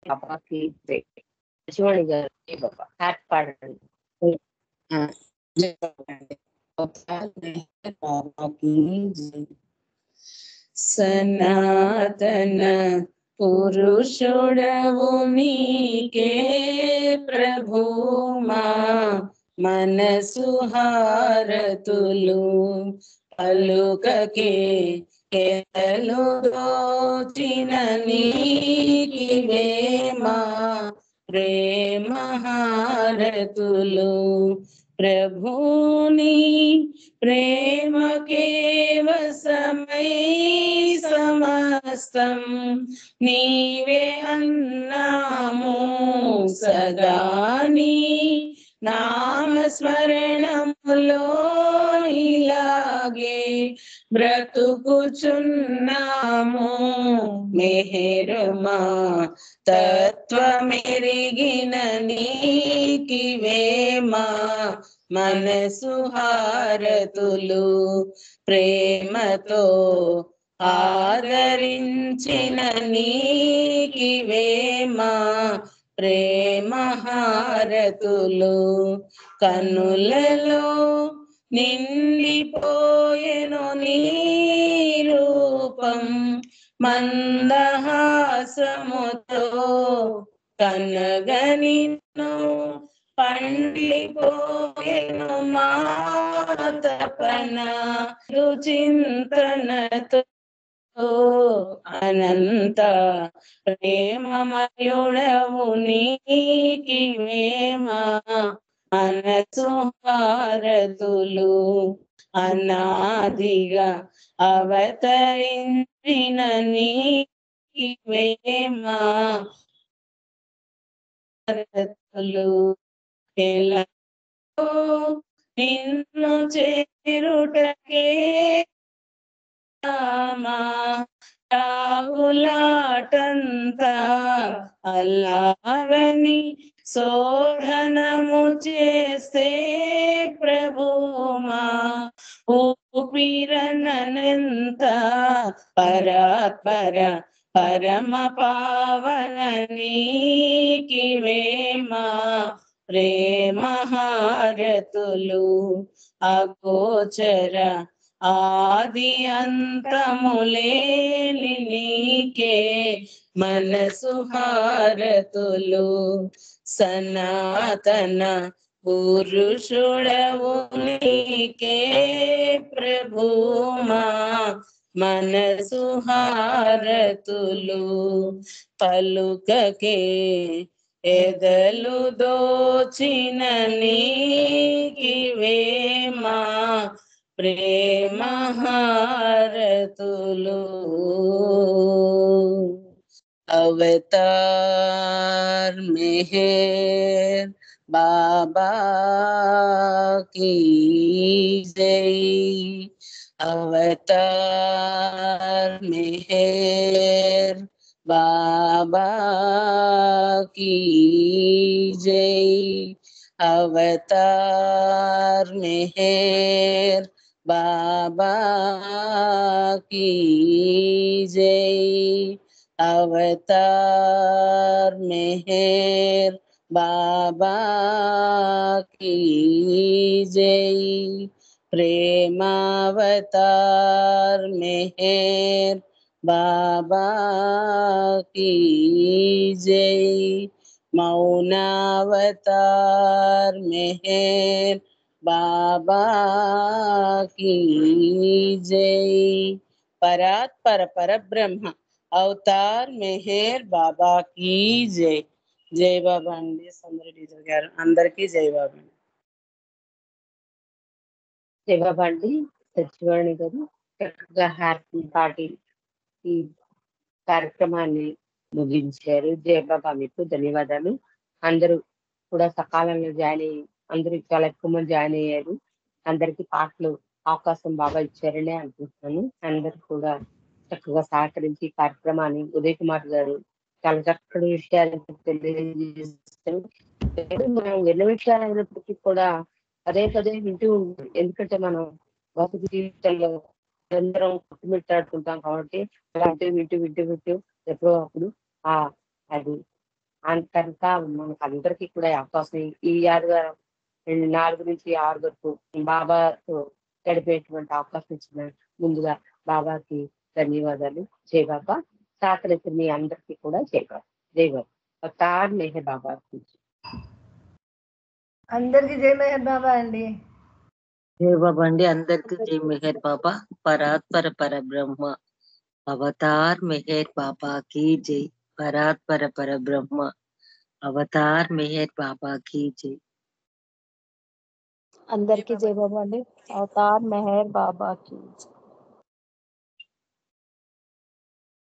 బాబాకి జై. శివాణి గారు జై బాబా హ్యాపీ పాడండి. जय बाबा अंडी अवतार मेहर बाबा की जय सनातन పురుషుడవు నీకే ప్రభుమా మనసు హారతులు పలుకకే కేతలు దోచిన నీకివేమా ప్రేమ హారతులు ప్రభుని ప్రేమకే వశమై సమస్తం నీవే అన్నాము సదాని నామస్మరణములో ఇలాగే బ్రతుకుచున్నాము మెహరుమా తత్వమెరిగిన నీకివేమా మనసు హారతులు ప్రేమతో ఆదరించిన నీకివేమా ప్రేమ హారతులు కన్నులలో నిండిపోయెను నీ రూపం మందహాసముతో కనగనిను పండిపోయెను మా తపన చింతనతో అనంత ప్రేమమయుడవు నీకివేమా మనసు హారతులు అనాదిగా అవతరించిన నీకివేమా హారతులు ఎలా నిన్ను చేరుటకే రాహులాటంతా అల్లారని శోధనము చేస్తే ప్రభుమా ఊపిరనంత పరాత్పర పరమ పావన నీకివేమా ప్రేమ హారతులు అగోచర ఆది అంతములేని నీకే మనసు హారతులు సనాతన పురుషుడవు నీకే ప్రభుమా మనసు హారతులు పలుకకే ఎదలు దోచిన నీకివేమా ప్రేమ హారతులు అవతార్ మెహర్ బాబా की जय अवतार मेहर बाबा की जय अवतार मेहर बाबा की जय अवतार मेहर बाबा की जय प्रेमावतार मेहर बाबा की जय मौनावतार मेहर बाबा की जय परात्पर परब्रह्म అవతార్ మెహర్ బాబా की जय జై బాబా అండి సందరెడ్డి గారు అందరికీ జై బాబా అండి. జై బాబా అండి. సచివాణి గారు చక్కగా హ్యాపీ పార్టీ ఈ కార్యక్రమాన్ని ముగించారు. జై బాబా మీకు ధన్యవాదాలు. అందరూ కూడా సకాలంలో జాయిన్ అయ్యి అందరూ చాలా ఎక్కువ మంది జాయిన్ అయ్యారు. అందరికి పాటలు అవకాశం బాగా ఇచ్చారని అనుకుంటున్నాను. అందరు కూడా చక్కగా సహకరించి ఈ కార్యక్రమాన్ని ఉదయ్ కుమార్ గారు చాలా చక్కటి విషయాలు తెలియజేస్తారు. మనం ఎన్ని విషయాలు అయినప్పటికీ కూడా పదే పదే వింటూ ఉంటుంది. ఎందుకంటే మనం భౌతిక జీవితంలో అందరం కొట్టుమిట్టాడుకుంటాం కాబట్టి అలాంటి వింటూ ఎప్పుడో అప్పుడు అది కనుక మనకు అందరికీ కూడా ఈ అవకాశం ఈ ఆదివారం 4 నుంచి 6 వరకు బాబాతో గడిపేటువంటి అవకాశం ఇచ్చిన ముందుగా బాబాకి ధన్యవాదాలు. జై బాబా. సహకరించిన మీ అందరికీ కూడా జై బాబా. జై బాబా. అవతార్ మెహర్ బాబా की जय. అందరికి జై మెహర్ బాబా అండి. జై బాబా అండి. అందరికి జై మెహర్ బాబా. పరాత్పర పరబ్రహ్మ అవతార్ మెహర్ బాబా की जय. పరాత్పర పరబ్రహ్మ అవతార్ మెహర్ బాబా की जय. అందరికి జై బాబా అండి. అవతార్ మెహర్ బాబా की जय.